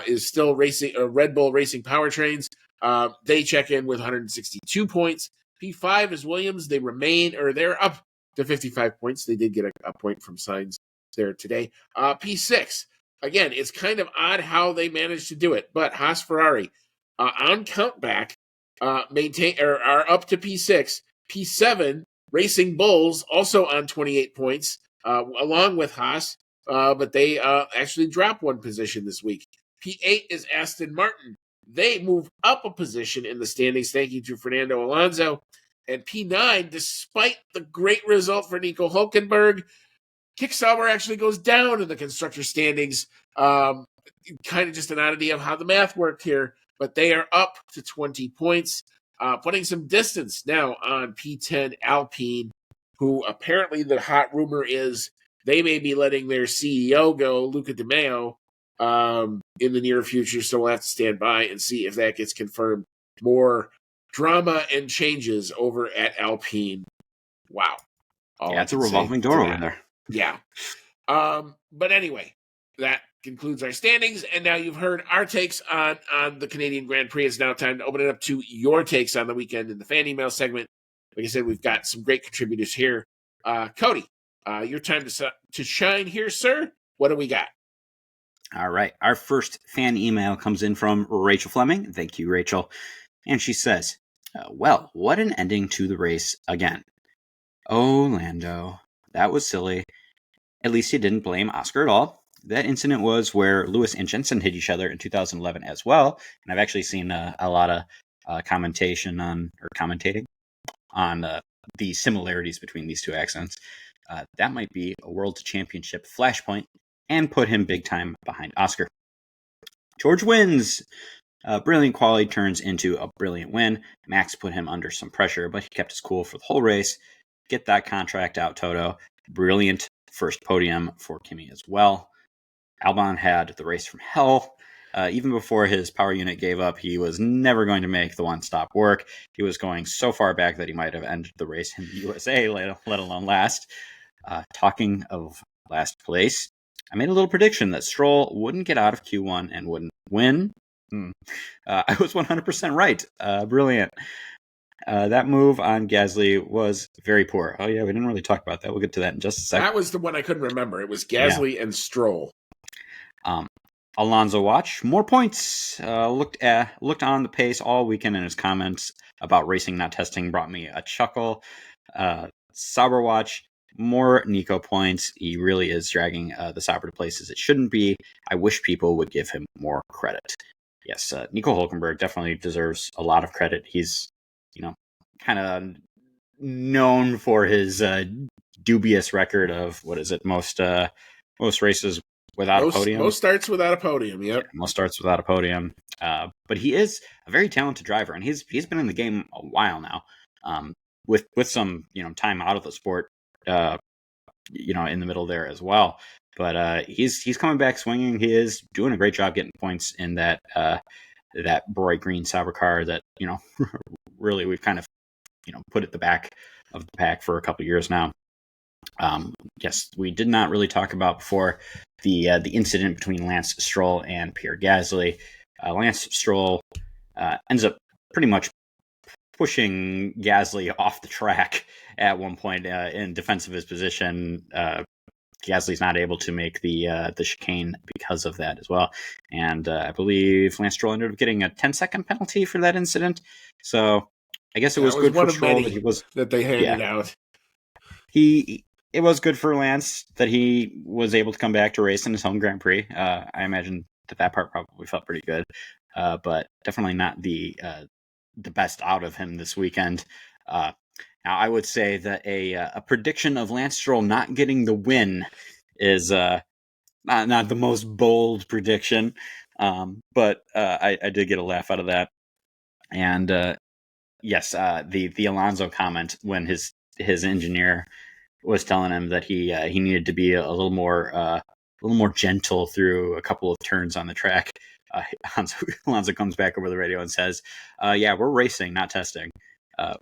is still Red Bull Racing Powertrains. They check in with 162 points. P5 is Williams. They're up to 55 points. They did get a point from Signs there today. P6, again, it's kind of odd how they managed to do it, but Haas Ferrari on countback are up to P6. P7, Racing Bulls, also on 28 points, along with Haas, but they actually dropped one position this week. P8 is Aston Martin. They move up a position in the standings, thank you to Fernando Alonso. And P9, despite the great result for Nico Hulkenberg, Kick Sauber actually goes down in the constructor standings. Kind of just an oddity of how the math worked here, but they are up to 20 points, putting some distance now on P10 Alpine, who apparently the hot rumor is they may be letting their CEO go, Luca Di Maio, in the near future. So we'll have to stand by and see if that gets confirmed. More drama and changes over at Alpine. Wow. It's a revolving door over there. Yeah. But anyway, that concludes our standings. And now you've heard our takes on the Canadian Grand Prix. It's now time to open it up to your takes on the weekend in the fan email segment. Like I said, we've got some great contributors here. Cody, your time to shine here, sir. What do we got? All right. Our first fan email comes in from Rachel Fleming. Thank you, Rachel. And she says, well, what an ending to the race again. Oh, Lando, that was silly. At least he didn't blame Oscar at all. That incident was where Lewis and Jensen hit each other in 2011 as well. And I've actually seen a lot of commentating on the similarities between these two accidents. That might be a world championship flashpoint and put him big time behind Oscar. George wins. Brilliant quality turns into a brilliant win. Max put him under some pressure, but he kept his cool for the whole race. Get that contract out, Toto. Brilliant first podium for Kimi as well. Albon had the race from hell. Even before his power unit gave up, he was never going to make the one-stop work. He was going so far back that he might have ended the race in the USA, let alone last. Talking of last place, I made a little prediction that Stroll wouldn't get out of Q1 and wouldn't win. I was 100% right. Brilliant. That move on Gasly was very poor. Oh, yeah, we didn't really talk about that. We'll get to that in just a second. That was the one I couldn't remember. It was Gasly and Stroll. Alonso watch, more points. Looked on the pace all weekend, and his comments about racing, not testing, brought me a chuckle. Sauber watch, more Nico points. He really is dragging the Sauber to places it shouldn't be. I wish people would give him more credit. Yes, Nico Hulkenberg definitely deserves a lot of credit. He's, kind of known for his dubious record of most races without a podium. Most starts without a podium. Yep. Yeah, most starts without a podium. But he is a very talented driver, and he's been in the game a while now. With some time out of the sport, in the middle there as well. But he's coming back swinging. He is doing a great job getting points in that bright green Sauber car that really we've kind of put at the back of the pack for a couple of years now. Yes, we did not really talk about before the incident between Lance Stroll and Pierre Gasly. Lance Stroll ends up pretty much pushing Gasly off the track at one point in defense of his position. Gasly's not able to make the chicane because of that as well. And I believe Lance Stroll ended up getting a 10-second penalty for that incident. So I guess it was good for Stroll that they handed out. It was good for Lance that he was able to come back to race in his home Grand Prix. I imagine that part probably felt pretty good, but definitely not the best out of him this weekend. Now, I would say that a prediction of Lance Stroll not getting the win is not the most bold prediction, but I did get a laugh out of that. And yes, the Alonso comment when his engineer was telling him that he needed to be a little more gentle through a couple of turns on the track. Alonso comes back over the radio and says, "Yeah, we're racing, not testing,"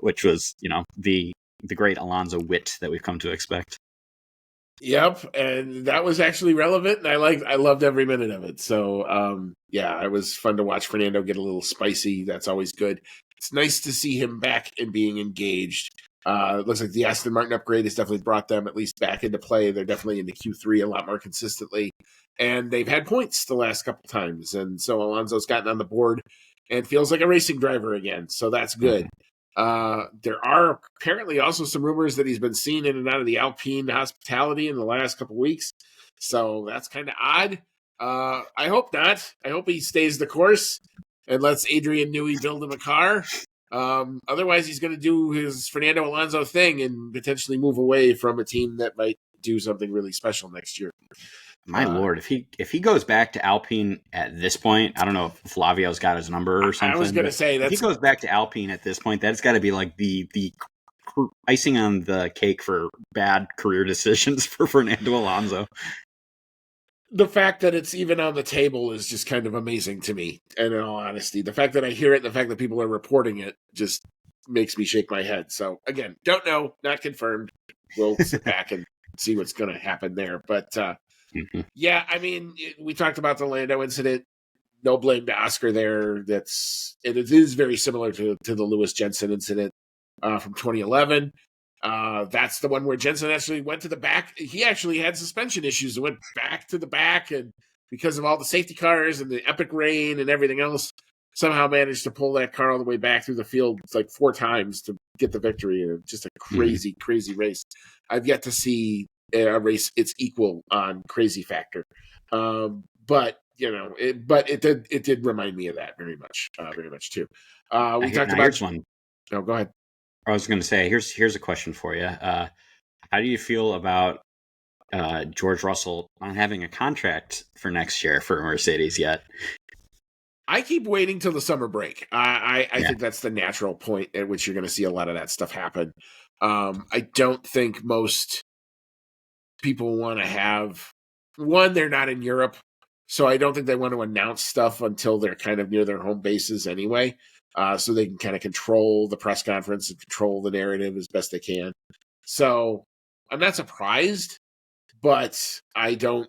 which was the great Alonso wit that we've come to expect. Yep, and that was actually relevant, and I loved every minute of it. So, yeah, it was fun to watch Fernando get a little spicy. That's always good. It's nice to see him back and being engaged. It looks like the Aston Martin upgrade has definitely brought them at least back into play. They're definitely into Q3 a lot more consistently, and they've had points the last couple times. And so Alonso's gotten on the board and feels like a racing driver again. So that's good. There are apparently also some rumors that he's been seen in and out of the Alpine hospitality in the last couple weeks. So that's kind of odd. I hope not. I hope he stays the course and lets Adrian Newey build him a car. Otherwise, he's going to do his Fernando Alonso thing and potentially move away from a team that might do something really special next year. My lord, if he goes back to Alpine at this point, I don't know if Flavio's got his number or something. I was going to say if he goes back to Alpine at this point, that's got to be like the icing on the cake for bad career decisions for Fernando Alonso. The fact that it's even on the table is just kind of amazing to me. And in all honesty, the fact that I hear it, the fact that people are reporting it, just makes me shake my head. So again, don't know, not confirmed. We'll sit back and see what's going to happen there. But yeah, I mean, we talked about the Lando incident. No blame to Oscar there. It is very similar to the Lewis Jensen incident from 2011. That's the one where Jensen actually went to the back. He actually had suspension issues and went back to the back, and because of all the safety cars and the epic rain and everything else, somehow managed to pull that car all the way back through the field like 4 times to get the victory. And just a crazy, crazy race. I've yet to see a race its equal on crazy factor. But it did remind me of that very much too. We talked about one. Oh, go ahead. I was going to say, here's a question for you. How do you feel about George Russell not having a contract for next year for Mercedes yet? I keep waiting till the summer break. I think that's the natural point at which you're going to see a lot of that stuff happen. I don't think most people want to have one. They're not in Europe, so I don't think they want to announce stuff until they're kind of near their home bases anyway. So they can kind of control the press conference and control the narrative as best they can. So I'm not surprised, but I don't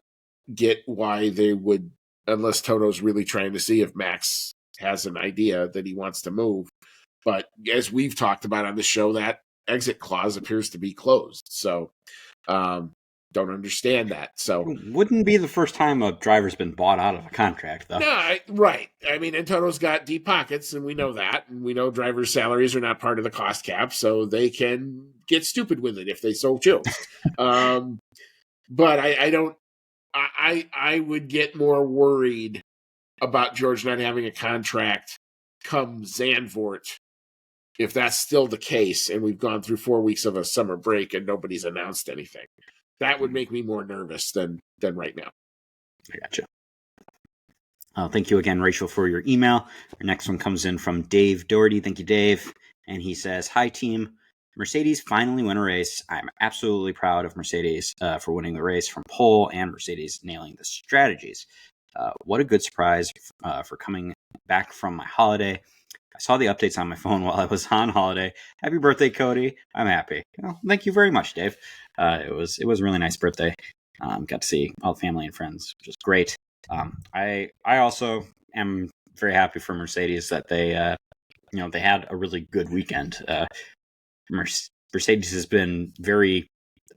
get why they would, unless Toto's really trying to see if Max has an idea that he wants to move. But as we've talked about on the show, that exit clause appears to be closed. So don't understand that. So it wouldn't be the first time a driver's been bought out of a contract, though. No, right. I mean, and Toto's got deep pockets, and we know that, and we know drivers' salaries are not part of the cost cap, so they can get stupid with it if they so choose. But I don't. I would get more worried about George not having a contract come Zandvoort if that's still the case, and we've gone through 4 weeks of a summer break and nobody's announced anything. That would make me more nervous than right now. I gotcha. Thank you again, Rachel, for your email. Our next one comes in from Dave Doherty. Thank you, Dave. And he says, "Hi, team. Mercedes finally win a race. I'm absolutely proud of Mercedes for winning the race from pole and Mercedes nailing the strategies. What a good surprise for coming back from my holiday. I saw the updates on my phone while I was on holiday. Happy birthday, Cody. I'm happy." Well, thank you very much, Dave. It was a really nice birthday. Got to see all the family and friends, which is great. I also am very happy for Mercedes that they had a really good weekend. Mercedes has been very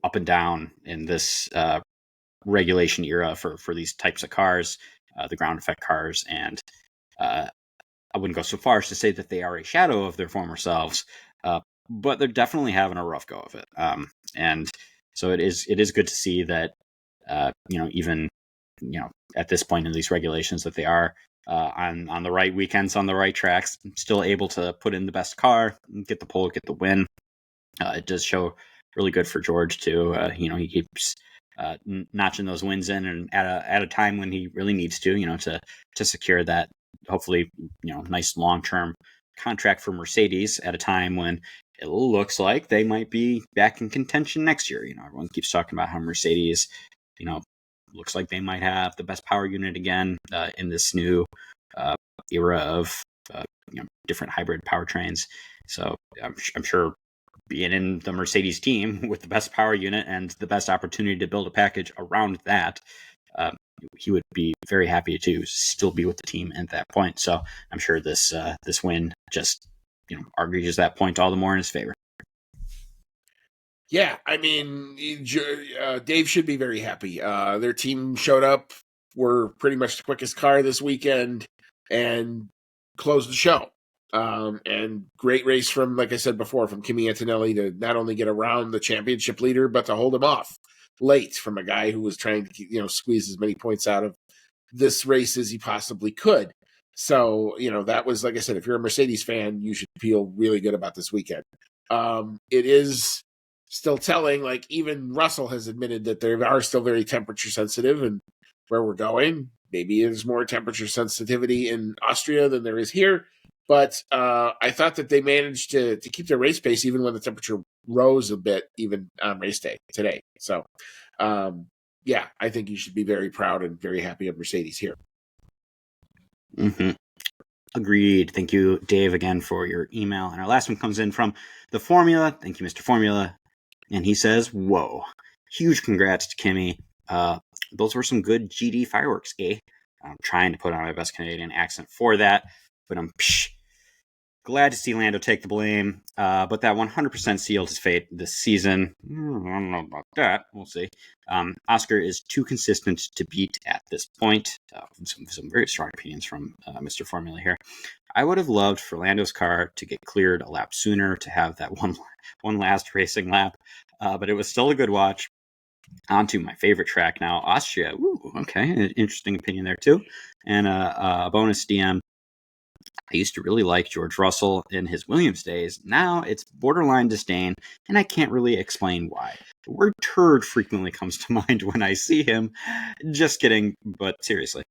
up and down in this regulation era for these types of cars, the ground effect cars, and I wouldn't go so far as to say that they are a shadow of their former selves, but they're definitely having a rough go of it. And so it is good to see that even at this point in these regulations that they are on the right weekends, on the right tracks, still able to put in the best car, get the pole, get the win. It does show really good for George too. He keeps notching those wins in, and at a time when he really needs to secure that hopefully nice long-term contract for Mercedes at a time when it looks like they might be back in contention next year. Everyone keeps talking about how Mercedes, looks like they might have the best power unit again in this new era of different hybrid powertrains. So I'm sure being in the Mercedes team with the best power unit and the best opportunity to build a package around that, he would be very happy to still be with the team at that point. So I'm sure this win just argues that point all the more in his favor. Yeah, I mean, Dave should be very happy. Their team showed up, were pretty much the quickest car this weekend, and closed the show. And great race from, like I said before, from Kimi Antonelli to not only get around the championship leader, but to hold him off late from a guy who was trying to squeeze as many points out of this race as he possibly could. So, that was, like I said, if you're a Mercedes fan, you should feel really good about this weekend. It is still telling, like even Russell has admitted that they are still very temperature sensitive, and where we're going, maybe there's more temperature sensitivity in Austria than there is here. But I thought that they managed to keep their race pace even when the temperature rose a bit, even on race day today. So, yeah, I think you should be very proud and very happy of Mercedes here. Mm-hmm. Agreed. Thank you, Dave, again for your email. And our last one comes in from the Formula. Thank you, Mr. Formula. And he says, whoa, huge congrats to Kimi. Those were some good GD fireworks, eh? I'm trying to put on my best Canadian accent for that, but I'm glad to see Lando take the blame. But that 100% sealed his fate this season. I don't know about that. We'll see. Oscar is too consistent to beat at this point. Some very strong opinions from Mr. Formula here. I would have loved for Lando's car to get cleared a lap sooner to have that one last racing lap, but it was still a good watch. On to my favorite track now, Austria. Ooh, okay, an interesting opinion there too. And a bonus DM. I used to really like George Russell in his Williams days. Now it's borderline disdain, and I can't really explain why. The word turd frequently comes to mind when I see him. Just kidding, but seriously.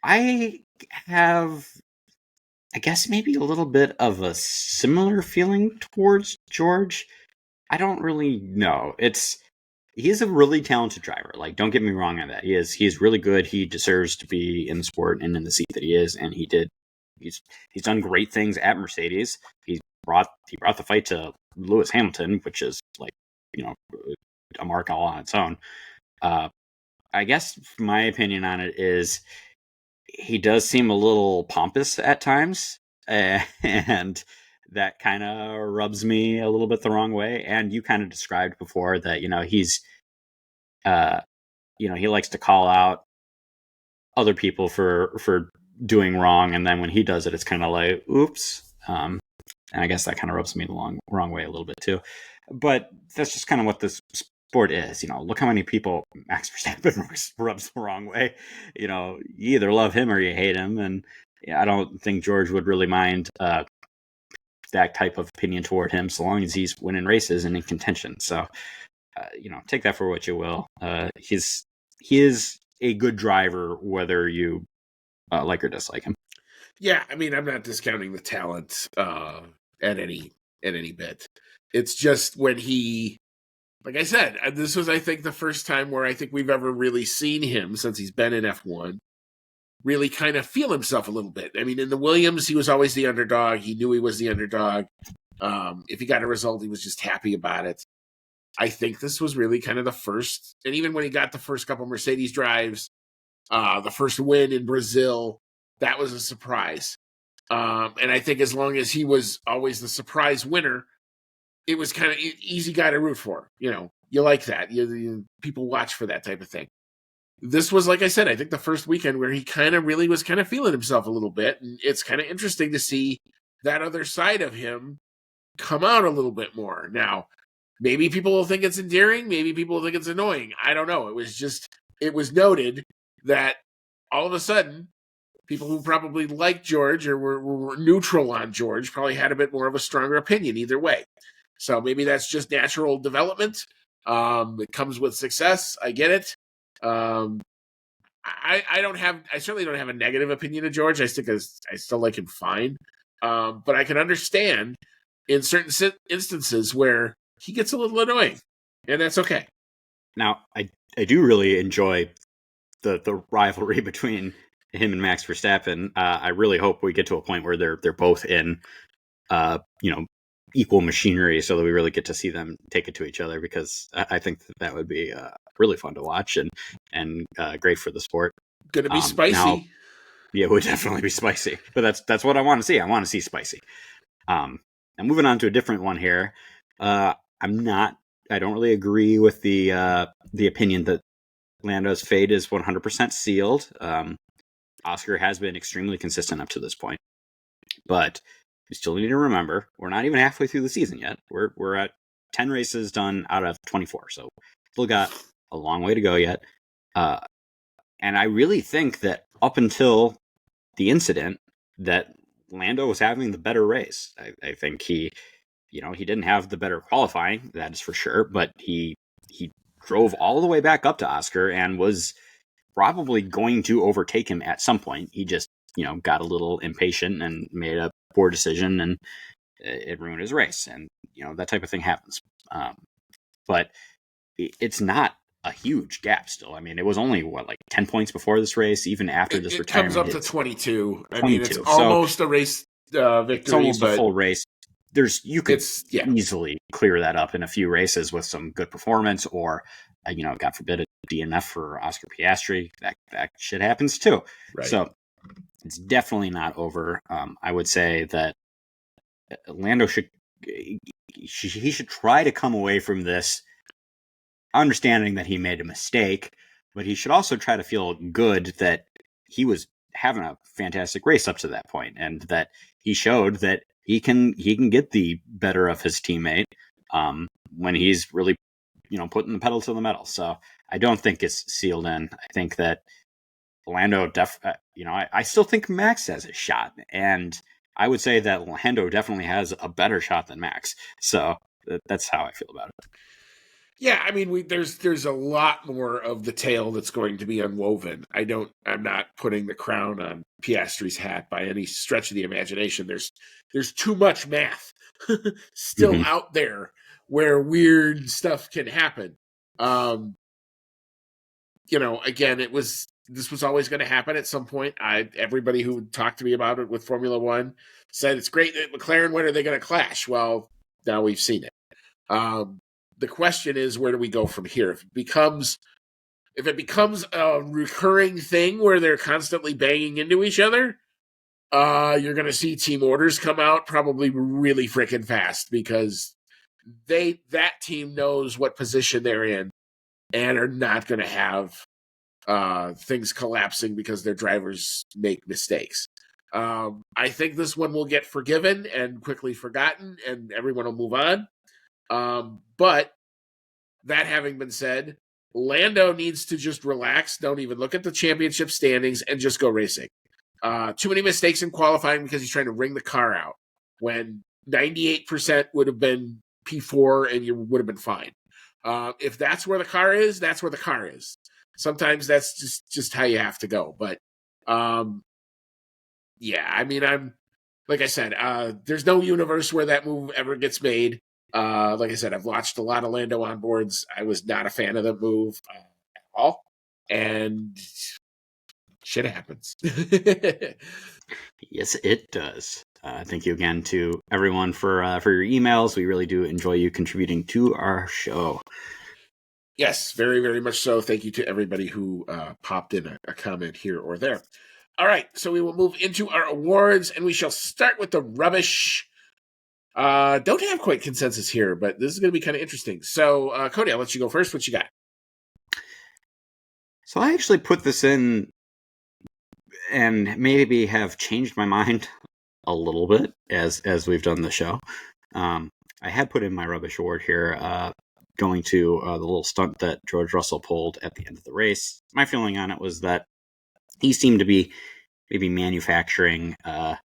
I have, I guess, maybe a little bit of a similar feeling towards George. I don't really know. He's a really talented driver. Like, don't get me wrong on that. He's really good. He deserves to be in the sport and in the seat that he is, and he's done great things at Mercedes. He brought the fight to Lewis Hamilton, which is like, a mark all on its own. I guess my opinion on it is he does seem a little pompous at times, and that kind of rubs me a little bit the wrong way. And you kind of described before that, he's, he likes to call out other people for doing wrong. And then when he does it, it's kind of like, oops. And I guess that kind of rubs me the wrong way a little bit too. But that's just kind of what this sport is. Look how many people Max Verstappen rubs the wrong way. You either love him or you hate him. And I don't think George would really mind that type of opinion toward him, so long as he's winning races and in contention. So, take that for what you will. He is a good driver, whether you like or dislike him. Yeah, I mean, I'm not discounting the talent at any bit. It's just when he, like I said, this was, I think, the first time where I think we've ever really seen him since he's been in F1 really kind of feel himself a little bit. I mean, in the Williams, he was always the underdog. He knew he was the underdog. If he got a result, he was just happy about it. I think this was really kind of the first, and even when he got the first couple Mercedes drives, the first win in Brazil, that was a surprise. And I think as long as he was always the surprise winner, it was kind of easy guy to root for. You like that. People watch for that type of thing. This was, like I said, I think the first weekend where he kind of really was kind of feeling himself a little bit. And it's kind of interesting to see that other side of him come out a little bit more. Now, maybe people will think it's endearing. Maybe people will think it's annoying. I don't know. It was noted that all of a sudden, people who probably liked George or were neutral on George probably had a bit more of a stronger opinion either way. So maybe that's just natural development. It comes with success. I get it. I certainly don't have a negative opinion of George. I still like him fine. But I can understand in certain instances where he gets a little annoying, and that's okay. Now, I do really enjoy the rivalry between him and Max Verstappen. I really hope we get to a point where they're both in, equal machinery so that we really get to see them take it to each other, because I think that would be really fun to watch and great for the sport. Gonna be Now, spicy. yeah, it would definitely be spicy, but that's what I want to see. I want to see spicy. Now moving on to a different one here. I don't really agree with the opinion that Lando's fate is 100% sealed. Oscar has been extremely consistent up to this point, but we still need to remember we're not even halfway through the season yet. We're at 10 races done out of 24, so still got a long way to go yet. And I really think that up until the incident, that Lando was having the better race. I think he didn't have the better qualifying, that is for sure, but he drove all the way back up to Oscar and was probably going to overtake him at some point. He just, got a little impatient and made a poor decision, and it ruined his race. And, that type of thing happens. But it's not a huge gap still. I mean, it was only, 10 points before this race, even after this retirement. It comes up to 22. 22. I mean, it's almost a race victory. It's almost a full race. You could yeah. easily clear that up in a few races with some good performance, or God forbid, a DNF for Oscar Piastri. That shit happens too. Right. So it's definitely not over. I would say that Lando should try to come away from this understanding that he made a mistake, but he should also try to feel good that he was having a fantastic race up to that point, and that he showed that he can get the better of his teammate when he's really, putting the pedal to the metal. So I don't think it's sealed in. I think that Lando, I still think Max has a shot, and I would say that Lando definitely has a better shot than Max. So that's how I feel about it. Yeah, I mean, there's a lot more of the tale that's going to be unwoven. I'm not putting the crown on Piastri's hat by any stretch of the imagination. There's too much math still out there where weird stuff can happen. Again, this was always going to happen at some point. Everybody who talked to me about it with Formula One said it's great that McLaren. When are they going to clash? Well, now we've seen it. The question is, where do we go from here? If it becomes a recurring thing where they're constantly banging into each other, you're going to see team orders come out probably really freaking fast, because that team knows what position they're in and are not going to have things collapsing because their drivers make mistakes. I think this one will get forgiven and quickly forgotten, and everyone will move on. But that having been said, Lando needs to just relax, don't even look at the championship standings, and just go racing. Too many mistakes in qualifying because he's trying to wring the car out when 98% would have been P4 and you would have been fine. If that's where the car is, that's where the car is. Sometimes that's just how you have to go. But yeah, I mean, like I said, there's no universe where that move ever gets made. Like I said, I've watched a lot of Lando onboards. I was not a fan of the move at all, and shit happens. Yes, it does. Thank you again to everyone for your emails. We really do enjoy you contributing to our show. Yes, very, very much so. Thank you to everybody who popped in a comment here or there. All right, so we will move into our awards, and we shall start with the rubbish. Don't have quite consensus here, but this is going to be kind of interesting. So, Cody, I'll let you go first. What you got? So I actually put this in and maybe have changed my mind a little bit as we've done the show. I had put in my rubbish award here, going to the little stunt that George Russell pulled at the end of the race. My feeling on it was that he seemed to be maybe manufacturing a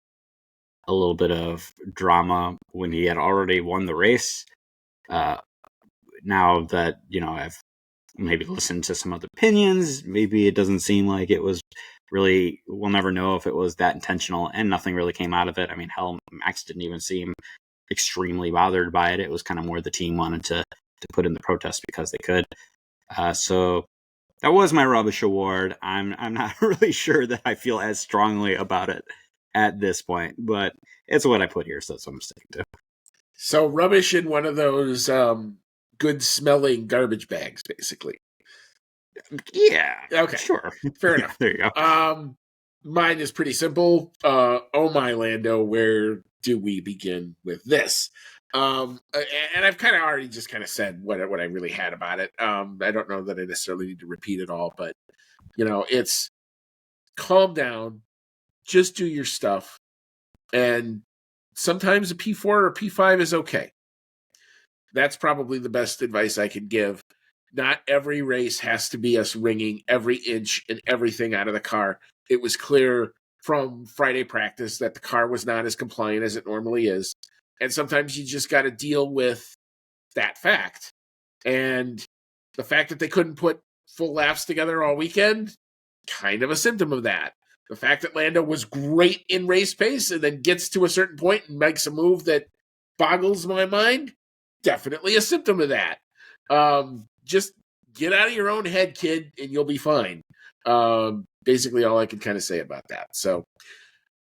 little bit of drama when he had already won the race. Now that, I've maybe listened to some other opinions, maybe it doesn't seem like it was really, we'll never know if it was that intentional, and nothing really came out of it. I mean, hell, Max didn't even seem extremely bothered by it. It was kind of more the team wanted to put in the protest because they could. So that was my rubbish award. I'm not really sure that I feel as strongly about it at this point, but it's what I put here, so that's what I'm sticking to. So rubbish in one of those good smelling garbage bags, basically. Yeah, Okay, sure. fair Yeah, enough. there you go. Mine is pretty simple. Oh my Lando, where do we begin with this? And I've kind of already just kind of said what I really had about it. I don't know that I necessarily need to repeat it all, but it's calm down, just do your stuff, and sometimes a P4 or P5 is okay. That's probably the best advice I can give. Not every race has to be us wringing every inch and everything out of the car. It was clear from Friday practice that the car was not as compliant as it normally is. And sometimes you just got to deal with that fact. And the fact that they couldn't put full laps together all weekend, kind of a symptom of that. The fact that Lando was great in race pace and then gets to a certain point and makes a move that boggles my mind, definitely a symptom of that. Just get out of your own head, kid, and you'll be fine. Basically, all I can kind of say about that. So,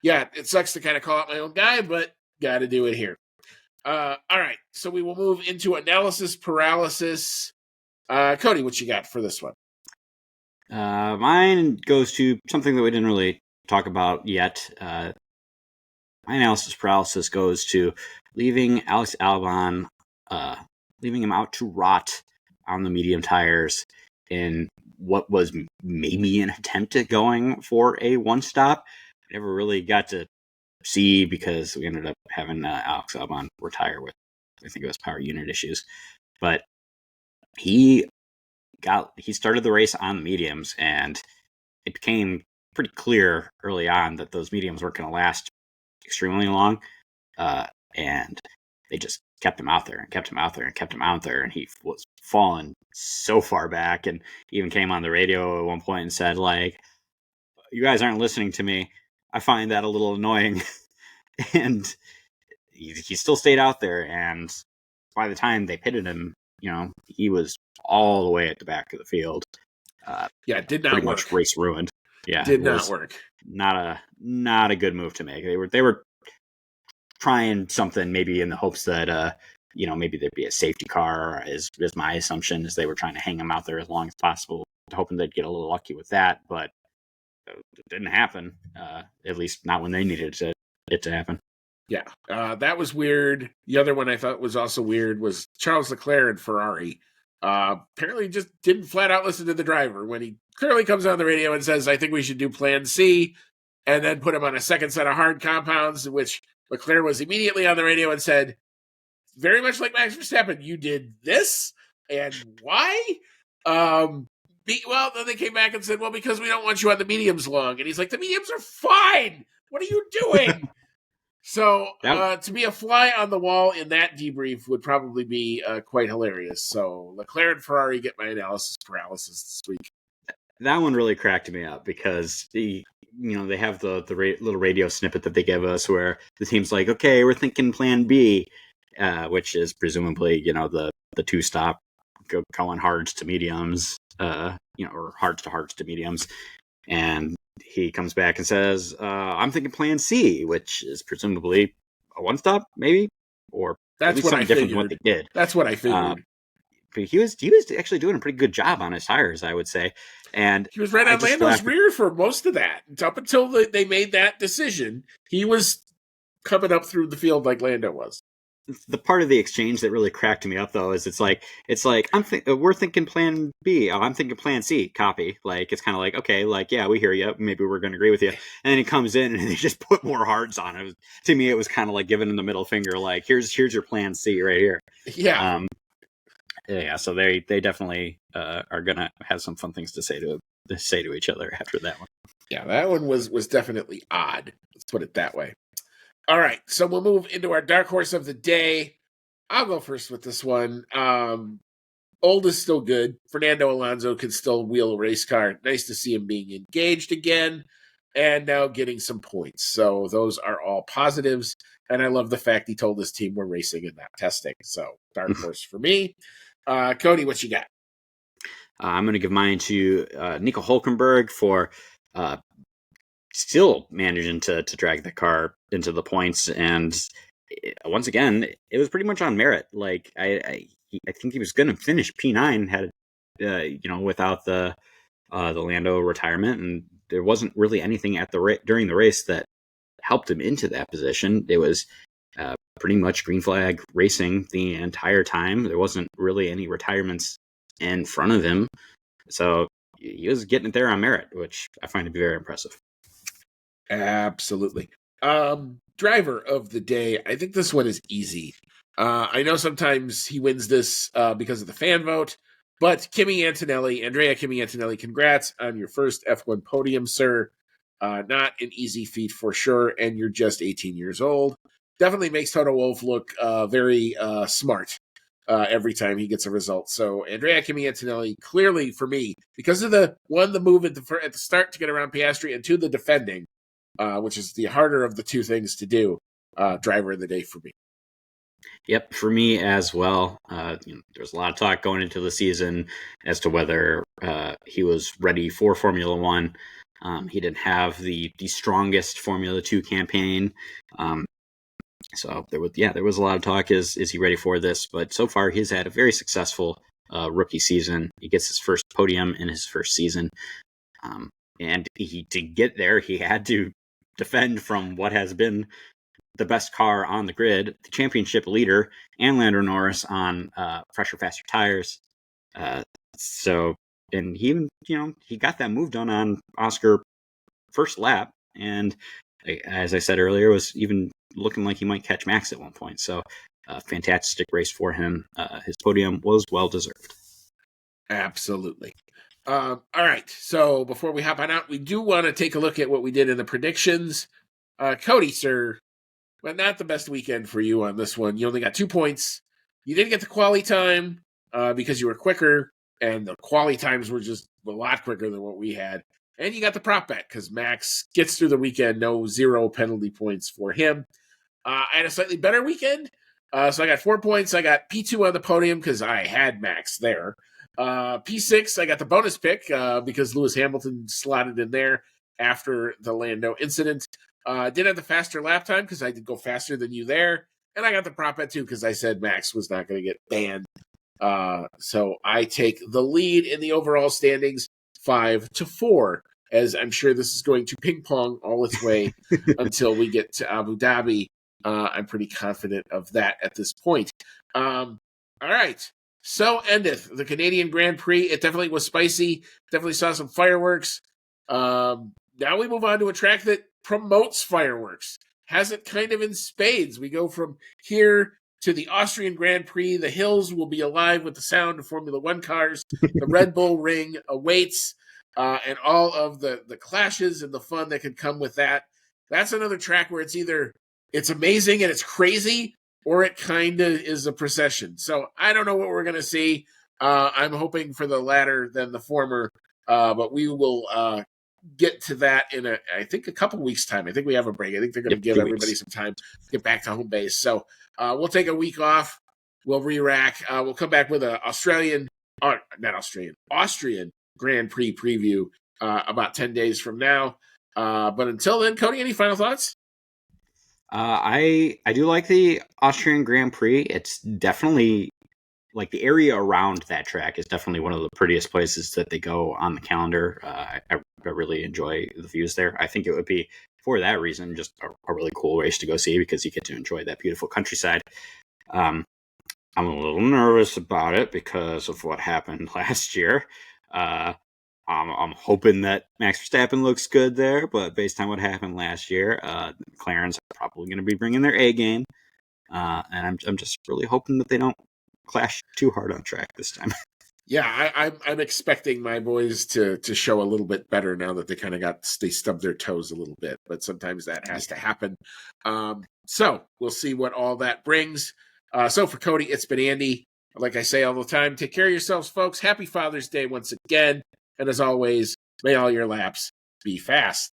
yeah, it sucks to kind of call out my own guy, but got to do it here. All right, so we will move into analysis paralysis. Cody, what you got for this one? Mine goes to something that we didn't really talk about yet. My analysis paralysis goes to leaving Alex Albon, leaving him out to rot on the medium tires in what was maybe an attempt at going for a one stop. Never really got to see because we ended up having Alex Albon retire with, I think it was power unit issues. But he started the race on the mediums, and it became pretty clear early on that those mediums weren't going to last extremely long. And they just kept him out there and kept him out there and kept him out there. And he was falling so far back, and even came on the radio at one point and said, like, you guys aren't listening to me. I find that a little annoying. And he still stayed out there. And by the time they pitted him, he was all the way at the back of the field. Yeah, it did not pretty work. much race ruined. Yeah, did not work. Not a good move to make. They were trying something maybe in the hopes that maybe there'd be a safety car. Is my assumption, is they were trying to hang him out there as long as possible, hoping they'd get a little lucky with that. But it didn't happen. At least not when they needed it to happen. Yeah, that was weird. The other one I thought was also weird was Charles Leclerc and Ferrari. Apparently just didn't flat out listen to the driver when he clearly comes on the radio and says, I think we should do plan C, and then put him on a second set of hard compounds, which Leclerc was immediately on the radio and said, very much like Max Verstappen, you did this, and why? Well, then they came back and said, well, because we don't want you on the mediums long. And he's like, the mediums are fine. What are you doing? So to be a fly on the wall in that debrief would probably be quite hilarious. So Leclerc and Ferrari get my analysis paralysis this week. That one really cracked me up because they have the little radio snippet that they give us where the team's like, okay, we're thinking plan B, which is presumably, the two stop going hards to mediums, or hards to mediums. And he comes back and says, I'm thinking plan C, which is presumably a one stop, maybe, or that's what I figured. Than what they did. That's what I figured. But he was actually doing a pretty good job on his tires, I would say. And he was right on Lando's rear for most of that. Up until they made that decision, he was coming up through the field like Lando was. The part of the exchange that really cracked me up, though, is it's like we're thinking plan B. Oh, I'm thinking plan C. Copy. Like, it's kind of like, okay, like, yeah, we hear you. Maybe we're going to agree with you. And then he comes in and they just put more hards on it. To me, it was kind of like giving him the middle finger. Like, here's your plan C right here. Yeah. Yeah. So they definitely are going to have some fun things to say to each other after that one. Yeah, that one was definitely odd. Let's put it that way. All right, so we'll move into our dark horse of the day. I'll go first with this one. Old is still good. Fernando Alonso can still wheel a race car. Nice to see him being engaged again and now getting some points. So those are all positives. And I love the fact he told his team we're racing and not testing. So dark horse for me. Cody, what you got? I'm going to give mine to Nico Hulkenberg for still managing to drag the car into the points. And once again, it was pretty much on merit. Like I think he was going to finish P9 had without the Lando retirement, and there wasn't really anything at during the race that helped him into that position. It was pretty much green flag racing the entire time. There wasn't really any retirements in front of him, so he was getting it there on merit, which I find to be very impressive. Absolutely. Driver of the day. I think this one is easy. I know sometimes he wins this because of the fan vote, but Andrea Kimi Antonelli, congrats on your first F1 podium, sir. Not an easy feat for sure, and you're just 18 years old. Definitely makes Toto Wolff look very smart every time he gets a result. So Andrea Kimi Antonelli, clearly for me, because of the move at the start to get around Piastri, and two, the defending, which is the harder of the two things to do, driver of the day for me. Yep, for me as well. There's a lot of talk going into the season as to whether he was ready for Formula One. He didn't have the strongest Formula 2 campaign. So there was a lot of talk. Is he ready for this? But so far, he's had a very successful rookie season. He gets his first podium in his first season. And to get there, he had to defend from what has been the best car on the grid, the championship leader, and Lando Norris on fresher, faster tires. And he got that move done on Oscar first lap, and as I said earlier, was even looking like he might catch Max at one point. So, fantastic race for him. His podium was well deserved. Absolutely. All right. So before we hop on out, we do want to take a look at what we did in the predictions. Cody, sir, but not the best weekend for you on this one. You only got 2 points. You didn't get the quali time because you were quicker, and the quali times were just a lot quicker than what we had. And you got the prop bet because Max gets through the weekend, zero penalty points for him. I had a slightly better weekend. So I got 4 points. I got P2 on the podium because I had Max there. P6, I got the bonus pick because Lewis Hamilton slotted in there after the Lando incident. Did have the faster lap time because I did go faster than you there. And I got the prop bet too because I said Max was not going to get banned. So I take the lead in the overall standings 5-4, as I'm sure this is going to ping pong all its way until we get to Abu Dhabi. I'm pretty confident of that at this point. All right. So endeth the Canadian Grand Prix. It definitely was spicy. Definitely saw some fireworks. Now we move on to a track that promotes fireworks. Has it kind of in spades. We go from here to the Austrian Grand Prix. The hills will be alive with the sound of Formula One cars. The Red Bull Ring awaits, and all of the clashes and the fun that can come with that. That's another track where it's amazing and it's crazy, or it kind of is a procession. So I don't know what we're going to see. I'm hoping for the latter than the former, but we will get to that in I think a couple weeks time. I think we have a break. I think they're going to give everybody some time to get back to home base. So we'll take a week off. We'll re-rack. We'll come back with an Austrian Grand Prix preview about 10 days from now. But until then, Cody, any final thoughts? I do like the Austrian Grand Prix. It's definitely like the area around that track is definitely one of the prettiest places that they go on the calendar. I really enjoy the views there. I think it would be, for that reason, just a really cool race to go see because you get to enjoy that beautiful countryside. I'm a little nervous about it because of what happened last year. I'm hoping that Max Verstappen looks good there, but based on what happened last year, McLaren's probably going to be bringing their A game, and I'm just really hoping that they don't clash too hard on track this time. Yeah, I'm expecting my boys to show a little bit better now that they stubbed their toes a little bit, but sometimes that has to happen. So we'll see what all that brings. So for Cody, it's been Andy. Like I say all the time, take care of yourselves, folks. Happy Father's Day once again. And as always, may all your laps be fast.